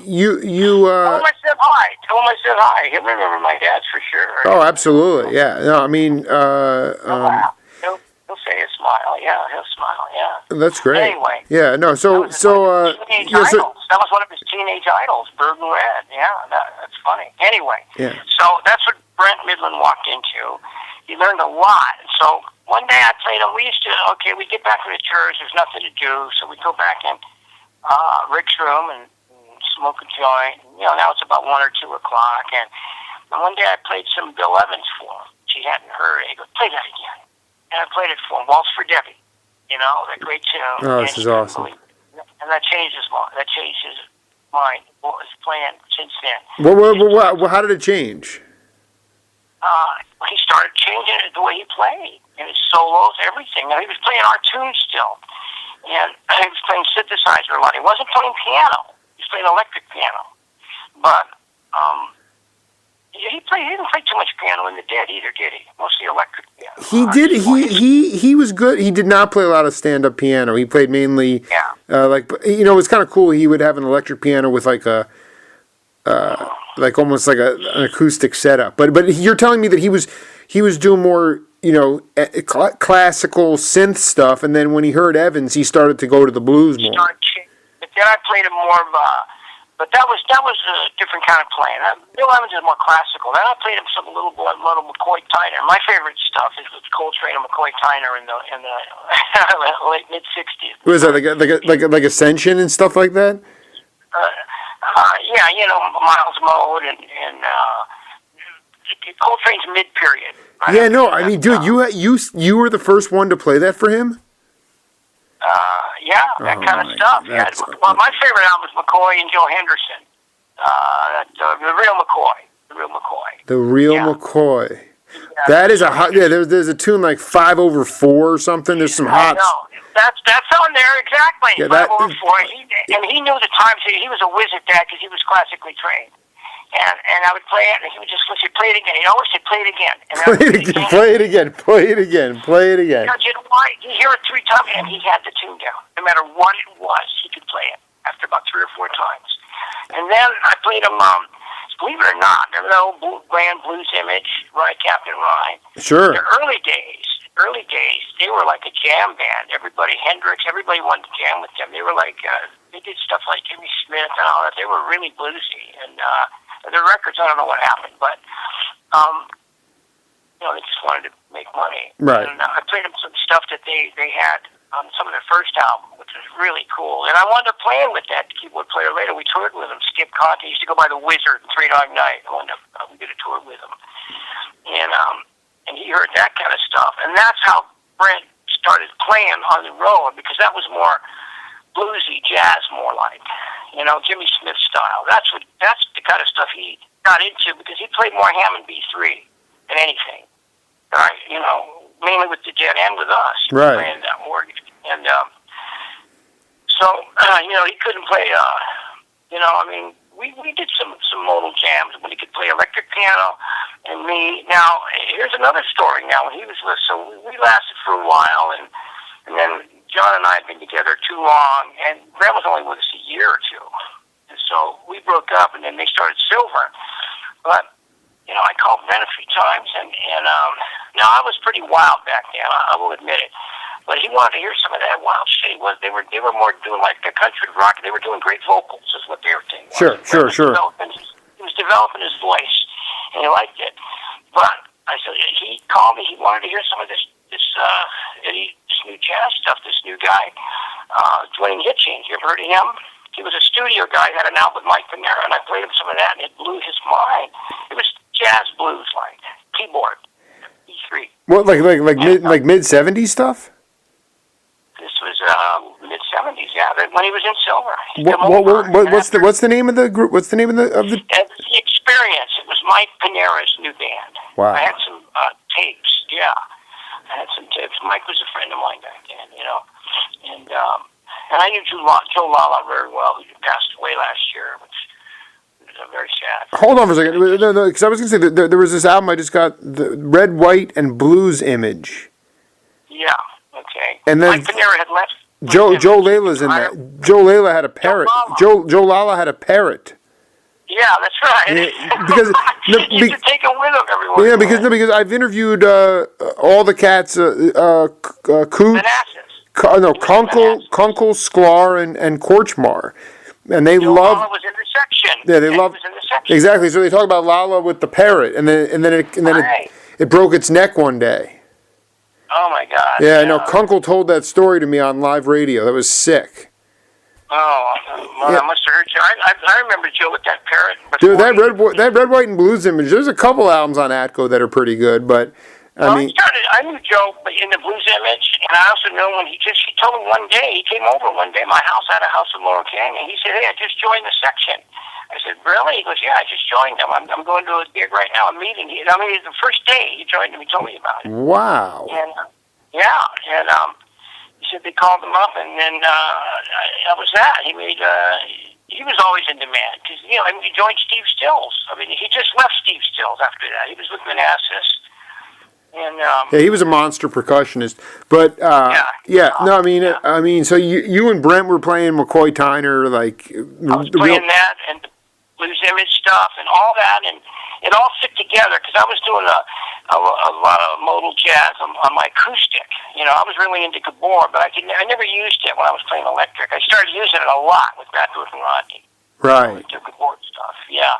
you. I hi. Tell him I said hi. He'll remember my dad for sure. Oh, absolutely. Yeah. No, I mean, He'll laugh. He'll say a smile. Yeah, he'll smile. Yeah. that's great. Anyway. Yeah. No. So teenage yeah. So idols. That was one of his teenage idols, Bird and Red. Yeah, that's funny. Anyway. yeah. So that's what Brent Midland walked into. He learned a lot. So one day I played him. We used to, we get back from the church. There's nothing to do. So we go back in Rick's room and smoke a joint. You know, now it's about 1 or 2 o'clock. And one day I played some Bill Evans for him. She hadn't heard it. He goes, play that again. And I played it for him. Waltz for Debbie. You know, that great tune. Oh, this is awesome. And that changed his mind. That changed his mind. What was playing since then. Well, how did it change? He started changing it the way he played. And his solos, everything. Now, he was playing our tunes still. And he was playing synthesizer a lot. He wasn't playing piano. He was playing electric piano. But he didn't play too much piano in the Dead either, did he? Mostly electric piano. He did. He was good. He did not play a lot of stand-up piano. He played mainly, it was kind of cool. He would have an electric piano with like a, almost like an acoustic setup. But you're telling me that he was doing more, classical synth stuff, and then when he heard Evans, he started to go to the blues more. But then I played him more of but that was a different kind of playing. Bill Evans is more classical. Then I played him some little McCoy Tyner. My favorite stuff is with Coltrane and McCoy Tyner in the late mid '60s. Was that like Ascension and stuff like that? Miles Mode and Coltrane's mid period. Yeah, no, I mean, dude, you were the first one to play that for him. That kind of stuff. Yeah. Well, my favorite album is McCoy and Joe Henderson. The real McCoy. The real McCoy. Yeah, that is a hot. Yeah, there's a tune like 5/4 or something. There's some hot. No, that's on there exactly. Yeah, 5/4. He knew the times. He was a whiz at that because he was classically trained. And I would play it, and he would just listen, play it again. He'd always say, play it again. And play it again. You know why? You hear it 3 times, and he had the tune down. No matter what it was, he could play it after about 3 or 4 times. And then I played him, believe it or not, remember that old Grand Blues Image, Rye Captain Rye? Sure. The early days, they were like a jam band. Hendrix, everybody wanted to jam with them. They were like, they did stuff like Jimmy Smith and all that. They were really bluesy. And, the records, I don't know what happened, but, they just wanted to make money. Right. And I played them some stuff that they had on some of their first album, which was really cool. And I wound up playing with that keyboard player later. We toured with him. Skip Conte used to go by the Wizard and 3 Dog Night. We did a tour with him. And he heard that kind of stuff. And that's how Brent started playing on the road, because that was more bluesy jazz, more like, Jimmy Smith style. That's the kind of stuff he got into, because he played more Hammond B3 than anything. Right? Mainly with the Dead and with us. Right. Playing that organ. And so he couldn't play. We did some modal jams when he could play electric piano, and me. Now here's another story. Now when he was with, so we lasted for a while, and then John and I had been together too long, and Graham was only with us a year or 2. And so we broke up, and then they started Silver. But, I called Brent a few times, and now I was pretty wild back then, I will admit it. But he wanted to hear some of that wild shit. They were more doing like the country rock. They were doing great vocals, is what they were doing. Sure. He was developing his voice, and he liked it. But I said, he called me, he wanted to hear some of this new jazz stuff, this new guy, Dwayne Hitching. You ever heard of him? He was a studio guy, had an album with Mike Panera, and I played him some of that, and it blew his mind. It was jazz blues, like keyboard, E3. What, like mid '70s stuff? This was mid '70s, yeah. When he was in Silver. What's the name of the group? What's the name of the? The Experience. It was Mike Panera's new band. Wow. I had some tapes. Yeah, I had some tapes. Mike was a friend of mine back then, and I knew Joe Lala very well, who passed away last year, which was very sad. Hold on for a second. No, because I was going to say there was this album I just got, the Red, White, and Blues Image. Yeah. Okay. And then Mike Panera had left. Joe Lala's in that. Joe Lala had a parrot. Joe Lala had a parrot. Yeah, that's right. Yeah, because you should take him with him everywhere. yeah, because I've interviewed all the cats, Cooch, Manassas. no, He was in Manassas. Kunkel, Sklar, and Korchmar, and they Joe love. Lala was in the section. Yeah, they and love he was in the section. exactly. So they talk about Lala with the parrot, and then Right. it broke its neck one day. Oh my God. Yeah, I know. Kunkel told that story to me on live radio. That was sick. Oh, well, Yeah. I must have heard you. I remember Joe with that parrot. Dude, that red, white, and blues image. There's a couple albums on Atco that are pretty good, but I mean, I knew Joe in the blues image, and I also know when he told me one day, he came over one day, my house had a house in Laurel Canyon. He said, "Hey, I just joined the section." I said, "Really?" He goes, "Yeah, I just joined them. I'm going to a gig right now, a meeting." I mean, the first day he joined him, he told me about it. wow. And he said they called him up, and then that was that. He was always in demand because I mean, he joined Steve Stills. I mean, he just left Steve Stills after that. He was with Manassas, and Yeah, he was a monster percussionist. But no, I mean, so you and Brent were playing McCoy Tyner, like I was playing that and the blues image stuff and all that, and it all fit together because I was doing a lot of modal jazz on my acoustic. I was really into Gabor, but I never used it when I was playing electric. I started using it a lot with Batdorf and Rodney. Right. The Gabor stuff, yeah.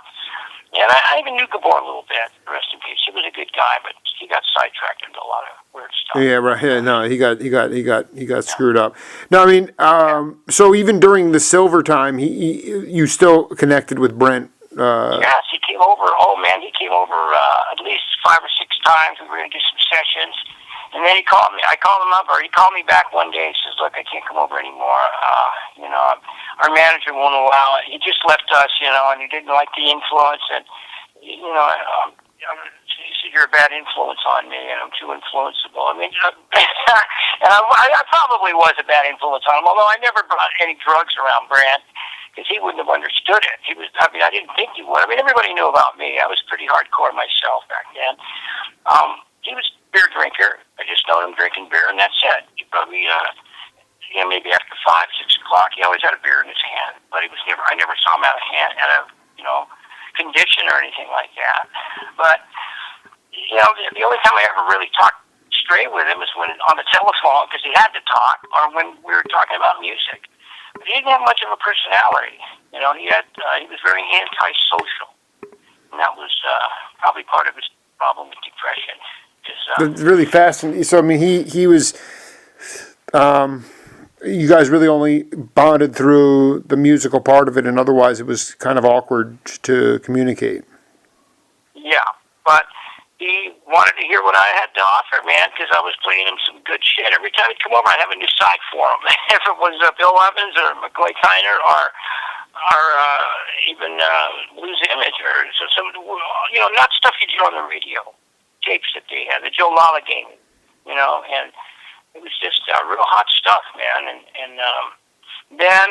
And I even knew Gabor a little bit. Rest in peace. He was a good guy, but he got sidetracked into a lot of weird stuff. Yeah, right. Yeah, no, he got screwed up. No, I mean, so even during the Silver time, you still connected with Brent. Yes, he came over. Oh man, he came over at least 5 or 6 times. We were going to do some sessions, and then he called me. I called him up, or he called me back one day. He says, "Look, I can't come over anymore. Our manager won't allow it. He just left us, and he didn't like the influence, and he said you're a bad influence on me, and I'm too influenceable. I mean, and I probably was a bad influence on him, although I never brought any drugs around Brant. Because he wouldn't have understood it. I didn't think he would. I mean, everybody knew about me. I was pretty hardcore myself back then. He was a beer drinker. I just known him drinking beer, and that's it. He probably, maybe after 5, 6 o'clock, he always had a beer in his hand. But I never saw him at a condition or anything like that. But, the only time I ever really talked straight with him was when on the telephone, because he had to talk, or when we were talking about music. But he didn't have much of a personality. He was very antisocial, and that was probably part of his problem with depression. It's really fascinating. So I mean, he was. You guys really only bonded through the musical part of it, and otherwise it was kind of awkward to communicate. Yeah, but he wanted to hear what I had to offer, man, because I was playing him some good shit. Every time he'd come over, I'd have a new side for him. If it was Bill Evans or McCoy Tyner or even Blues Image or some, not stuff you do on the radio, tapes that they had, the Joe Lala game, and it was just real hot stuff, man. And then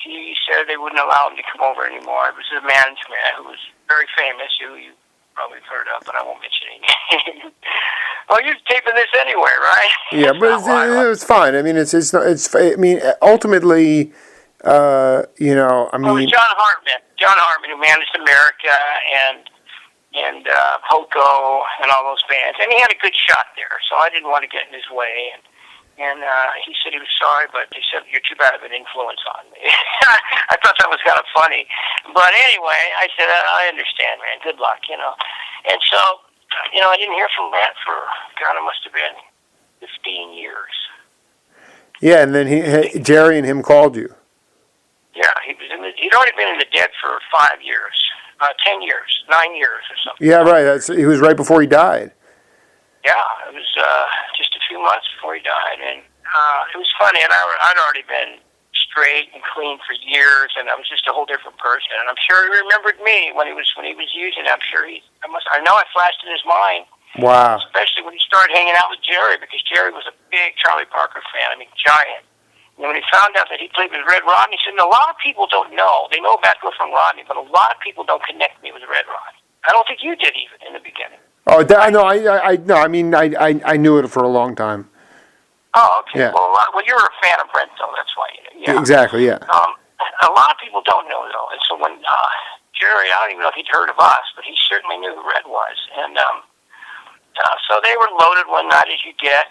he said they wouldn't allow him to come over anymore. It was the management who was very famous, who you probably heard of, but I won't mention any names. Well, you're taping this anyway, right? Yeah, but it's fine. I mean, it's not. I mean, ultimately, I mean. Well, it was John Hartman, who managed America and Poco and all those bands, and he had a good shot there. So I didn't want to get in his way, and he said he was sorry, but he said, "You're too bad of an influence on me." I thought that was kind of funny. But anyway, I said, "I understand, man. Good luck, And so, I didn't hear from Matt for, God, it must have been 15 years. Yeah, and then Jerry and him called you. Yeah, he'd already been in the Dead for 5 years, 10 years, 9 years or something. Yeah, right. He was right before he died. Yeah, it was just a few months before he died, and it was funny. And I'd already been straight and clean for years, and I was just a whole different person. And I'm sure he remembered me when he was using it. I'm sure I know I flashed in his mind. Wow. Especially when he started hanging out with Jerry, because Jerry was a big Charlie Parker fan. I mean, giant. And when he found out that he played with Red Rodney, he said, "A lot of people don't know. They know Batdorf and Rodney, but a lot of people don't connect me with Red Rodney." I don't think you did even in the beginning. Oh, no, I mean, I knew it for a long time. Oh, okay. Yeah. Well, you're a fan of Brent, though. That's why. Yeah. Exactly. Yeah. A lot of people don't know, though, and so when Jerry. I don't even know if he'd heard of us, but he certainly knew who Red was. And so they were loaded one night as you get,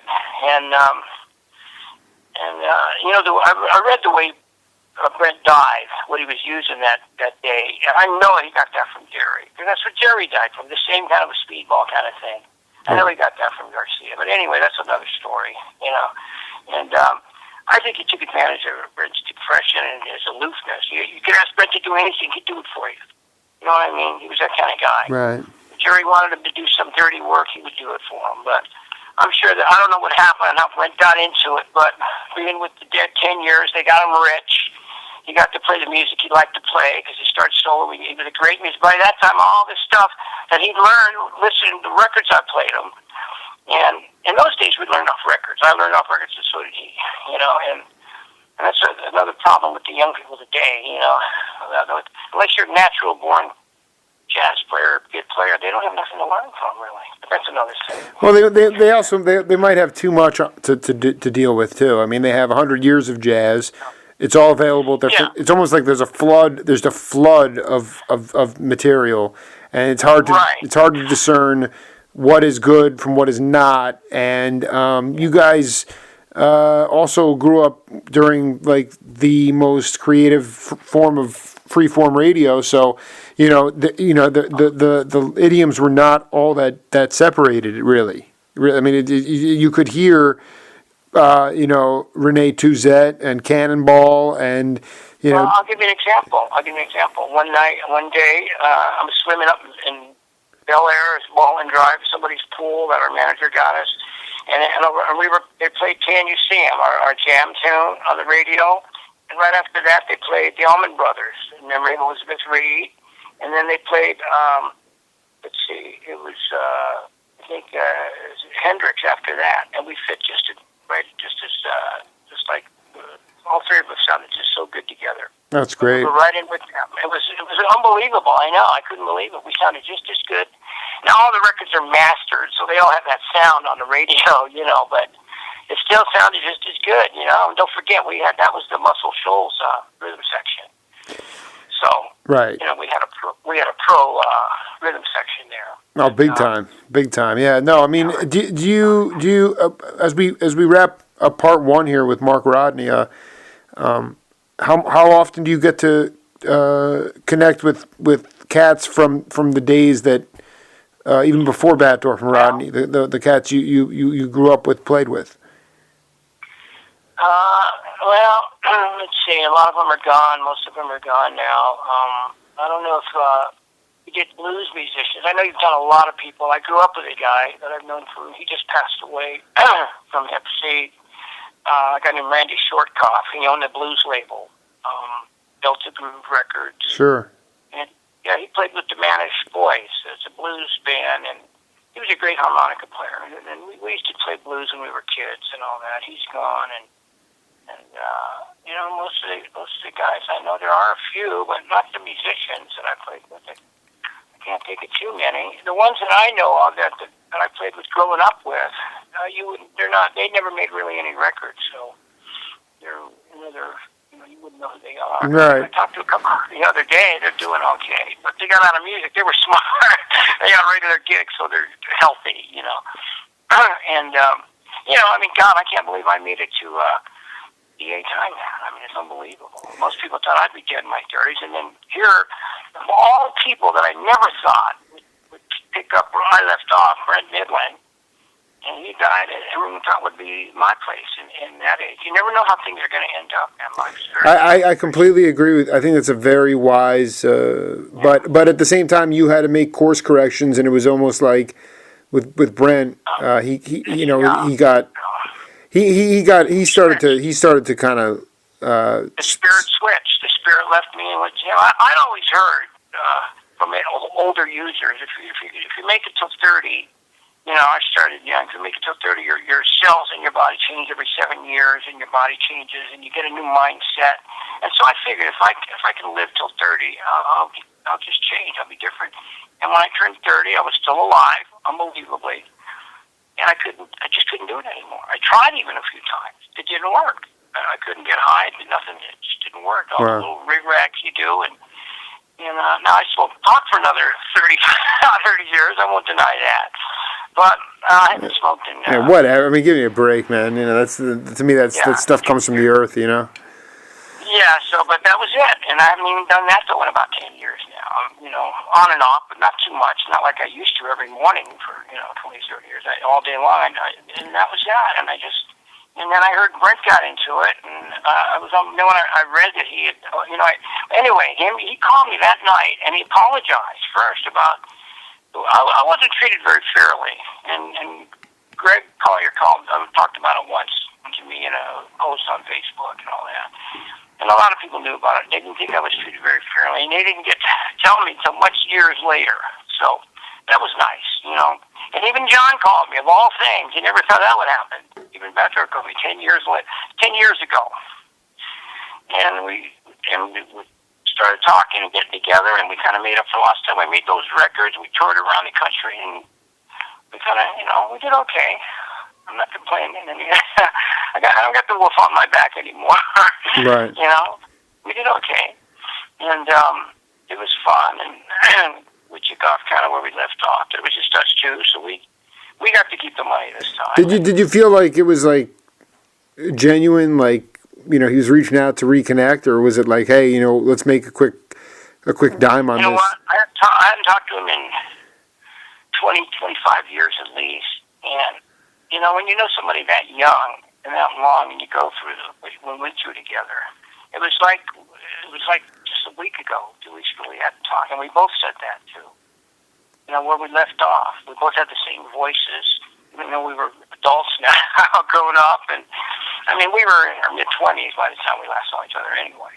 and I read the way Brent died, what he was using that day, and I know he got that from Jerry, because that's what Jerry died from, the same kind of a speedball kind of thing. I know he got that from Garcia, but anyway, that's another story, And I think he took advantage of Brent's depression and his aloofness. You could ask Brent to do anything, he'd do it for you. You know what I mean? He was that kind of guy. Right. If Jerry wanted him to do some dirty work, he would do it for him, but I'm sure that, I don't know what happened and how Brent got into it, but being with the Dead 10 years, they got him rich. He got to play the music he liked to play because he started soloing. He was a great music. By that time, all this stuff that he'd learned, listening to the records I played him. And in those days, we'd learn off records. I learned off records, and so did he. And that's another problem with the young people today. Unless you're a natural-born jazz player, good player, they don't have nothing to learn from, really. But that's another thing. Well, they might have too much to deal with too. I mean, they have 100 years of jazz. It's all available. It's almost like there's a flood. There's a flood of material, and it's hard to discern what is good from what is not. And you guys also grew up during like the most creative form of freeform radio. So the idioms were not all that separated it really. I mean, you could hear. Rene Touzette and Cannonball, and Well, I'll give you an example. One day, I'm swimming up in Bel Air, Baldwin Drive, somebody's pool that our manager got us, and they played Can You See 'Em, our jam tune on the radio, and right after that they played the Allman Brothers, in memory of Elizabeth Reed, and then they played, it was I think Hendrix after that, and we fit just like all three of us sounded just so good together. That's great. We were right in with them. It was unbelievable. I know. I couldn't believe it. We sounded just as good. Now all the records are mastered, so they all have that sound on the radio, but it still sounded just as good, And don't forget, that was the Muscle Shoals rhythm section. So right. We had a pro rhythm section there. Oh, big time. Yeah. No, I mean, do you as we wrap up part one here with Mark Rodney, how often do you get to connect with cats from the days that even before Batdorf and Rodney, the cats you grew up with, played with? Well, let's see. A lot of them are gone. Most of them are gone now. I don't know if you get blues musicians. I know you've done a lot of people. I grew up with a guy that I've known he just passed away from Hep C. A guy named Randy Shortcoff. He owned the blues label, Delta Groove Records. Sure. And yeah, he played with the Manish Boys. It's a blues band, and he was a great harmonica player. And we used to play blues when we were kids and all that. He's gone, and most of the guys I know, there are a few, but not the musicians that I played with. I can't think of too many. The ones that I know of that I played with growing up with, they never made really any records, so you wouldn't know who they are. Right. I talked to a couple the other day. They're doing okay, but they got out of music. They were smart. They got regular gigs, so they're healthy, And God, I can't believe I made it to DA time. I mean, it's unbelievable. Most people thought I'd be dead in my 30s, and then here, of all people that I never thought would pick up where I left off, Brent Midland, and he died, and everyone thought would be my place in that age. You never know how things are going to end up in life. I completely agree with. I think it's a very wise, but at the same time, you had to make course corrections, and it was almost like with Brent, he started to kind of the spirit switched. The spirit left me, and I'd always heard from older users, if you make it till 30. I started young. If you make it till 30, your cells in your body change every 7 years, and your body changes, and you get a new mindset. And so I figured if I can live till 30, I'll just change. I'll be different. And when I turned 30, I was still alive, unbelievably, and I just couldn't do it anymore. I tried even a few times. It didn't work. I couldn't get high. Nothing. It just didn't work. All the little rig-rags you do, and And now I smoked pot for another 30 years. I won't deny that. But I haven't smoked in... Yeah, whatever. I mean, give me a break, man. You know, that's to me, that stuff comes from the earth, you know? Yeah, but that was it. And I haven't even done that for about 10 years now. You know, on and off, but not too much. Not like I used to every morning for, 20, 30 years. All day long. And that was that. And then I heard Brent got into it, and I was on. When I read that he had, anyway, he called me that night, and he apologized first about I wasn't treated very fairly, and Greg Collier talked about it once to me in a post on Facebook and all that, and a lot of people knew about it. They didn't think I was treated very fairly, and they didn't get to tell me until much years later. So that was nice, And even John called me, of all things. He never thought that would happen. Even Batdorf called me 10 years ago. And we started talking and getting together, and we kind of made up for lost time. We made those records. We toured around the country, and we kind of, we did okay. I'm not complaining. I mean, I don't got the wolf on my back anymore. Right. We did okay. And it was fun, and we took off kind of where we left off. It was just us two, so we got to keep the money this time. Did you feel like it was like genuine, like he was reaching out to reconnect, or was it like, hey, let's make a quick dime on this? You know what? I haven't talked to him in 20, 25 years at least, and when you know somebody that young and that long, and you go through what we went through together, it was like just a week ago, 2 weeks ago, we hadn't talked, and we both said that too. Where we left off, we both had the same voices, even though we were adults now, grown up, and we were in our mid-20s by the time we last saw each other anyway.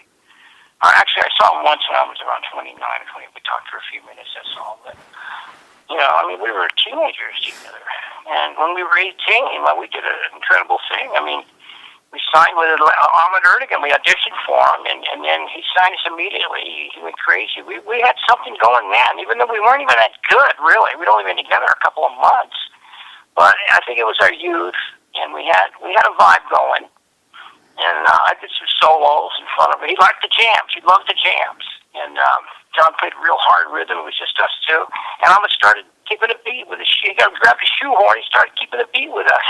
Actually, I saw him once when I was around 29 or 20. We talked for a few minutes, that's all. But, we were teenagers together. And when we were 18, we did an incredible thing. We signed with Ahmet Erdogan. We auditioned for him, and then he signed us immediately. He went crazy. We had something going then, even though we weren't even that good, really. We'd only been together a couple of months. But I think it was our youth, and we had a vibe going. And I did some solos in front of him. He liked the jams. He loved the jams. And John played real hard rhythm. It was just us two. And Ahmet started keeping a beat with his shoe. He grabbed his shoehorn. He started keeping a beat with us.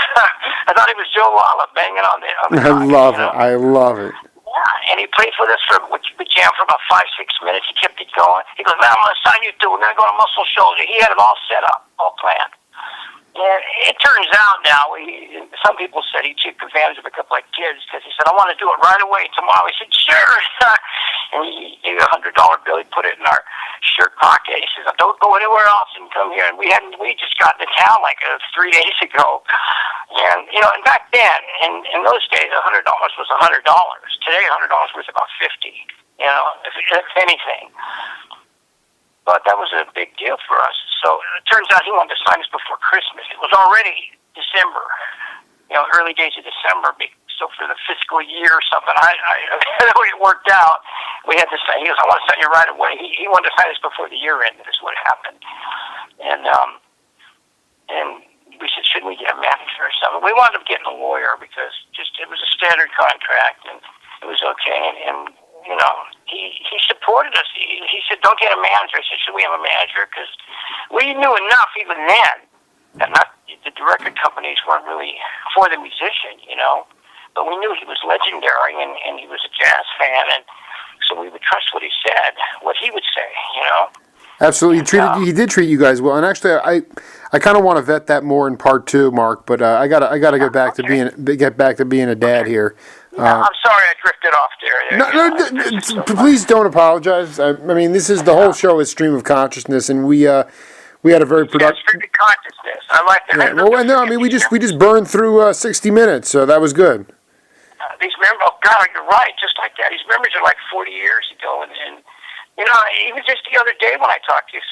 I thought he was Joe Lala banging on the I love it. I love it. Yeah, and he played for us we jammed for about 5-6 minutes. He kept it going. He goes, man, I'm going to sign you to. We're going to go to Muscle Shoulder. He had it all set up, all planned. And it turns out now, some people said he took advantage of a couple of kids because he said, I want to do it right away tomorrow. He said, sure. And he gave a $100 bill. He put it in our shirt pocket. He says, don't go anywhere else and come here. And we just got into town like 3 days ago. And, and back then, in those days, $100 was $100. Today, $100 worth about 50, if anything. But that was a big deal for us. So it turns out he wanted to sign us before Christmas. It was already December, early days of December. So for the fiscal year or something, the way it worked out, we had to sign. He goes, I want to sign you right away. He wanted to sign us before the year ended, is what happened. And we said, shouldn't we get a manager or something? We wound up getting a lawyer because it was a standard contract, and it was okay. And he supported us. He said, don't get a manager. I said, should we have a manager? Because we knew enough even then that the record companies weren't really for the musician, But we knew he was legendary, and he was a jazz fan, and so we would trust what he said, what he would say, Absolutely, he did treat you guys well, and actually, I kind of want to vet that more in part 2, Mark. But I gotta get back to being a dad here. Yeah, I'm sorry I drifted off there. No, please don't apologize. I mean, this is the whole show is stream of consciousness, and we had a very productive. Stream of consciousness. I like that. Yeah, well, we just burned through 60 minutes, so that was good. These memories, oh God, you're right, just like that. These memories are like 40 years ago, and even just the other day when I talked to you,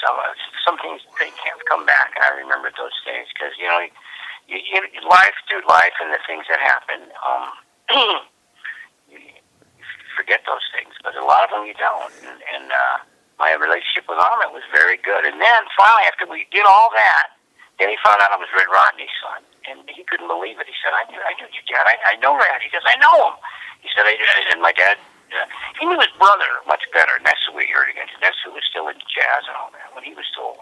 some things they can't come back, and I remember those things because life and the things that happen. You forget those things, but a lot of them you don't. And my relationship with Ahmet was very good. And then finally, after we did all that, then he found out I was Red Rodney's son, and he couldn't believe it. He said, "I knew your dad. I know Red." He says, "I know him." He said, "And my dad he knew his brother much better, and that's who we heard against. That's who was still into jazz and all that when he was still.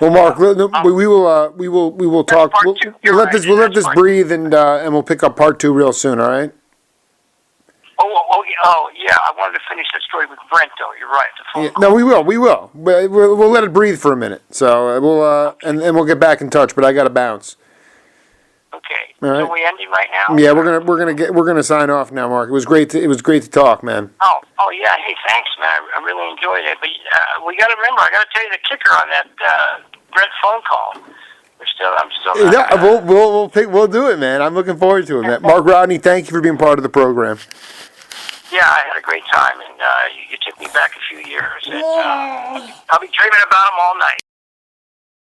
Well, Mark, we will talk. We'll let this breathe, and we'll pick up part 2 real soon. All right. Yeah. I wanted to finish that story with Brent, though. You're right. No, we will. We'll let it breathe for a minute. So and we'll get back in touch. But I got to bounce. Okay. All right. So we ending right now? Yeah, we're gonna sign off now, Mark. It was great to talk, man. Oh yeah. Hey, thanks, man. I really enjoyed it. But we got to remember. I got to tell you the kicker on that Brent phone call. I'm still. Yeah, we'll do it, man. I'm looking forward to it, man. Mark Rodney, thank you for being part of the program. Yeah, I had a great time, and you took me back a few years. And, I'll be dreaming about them all night.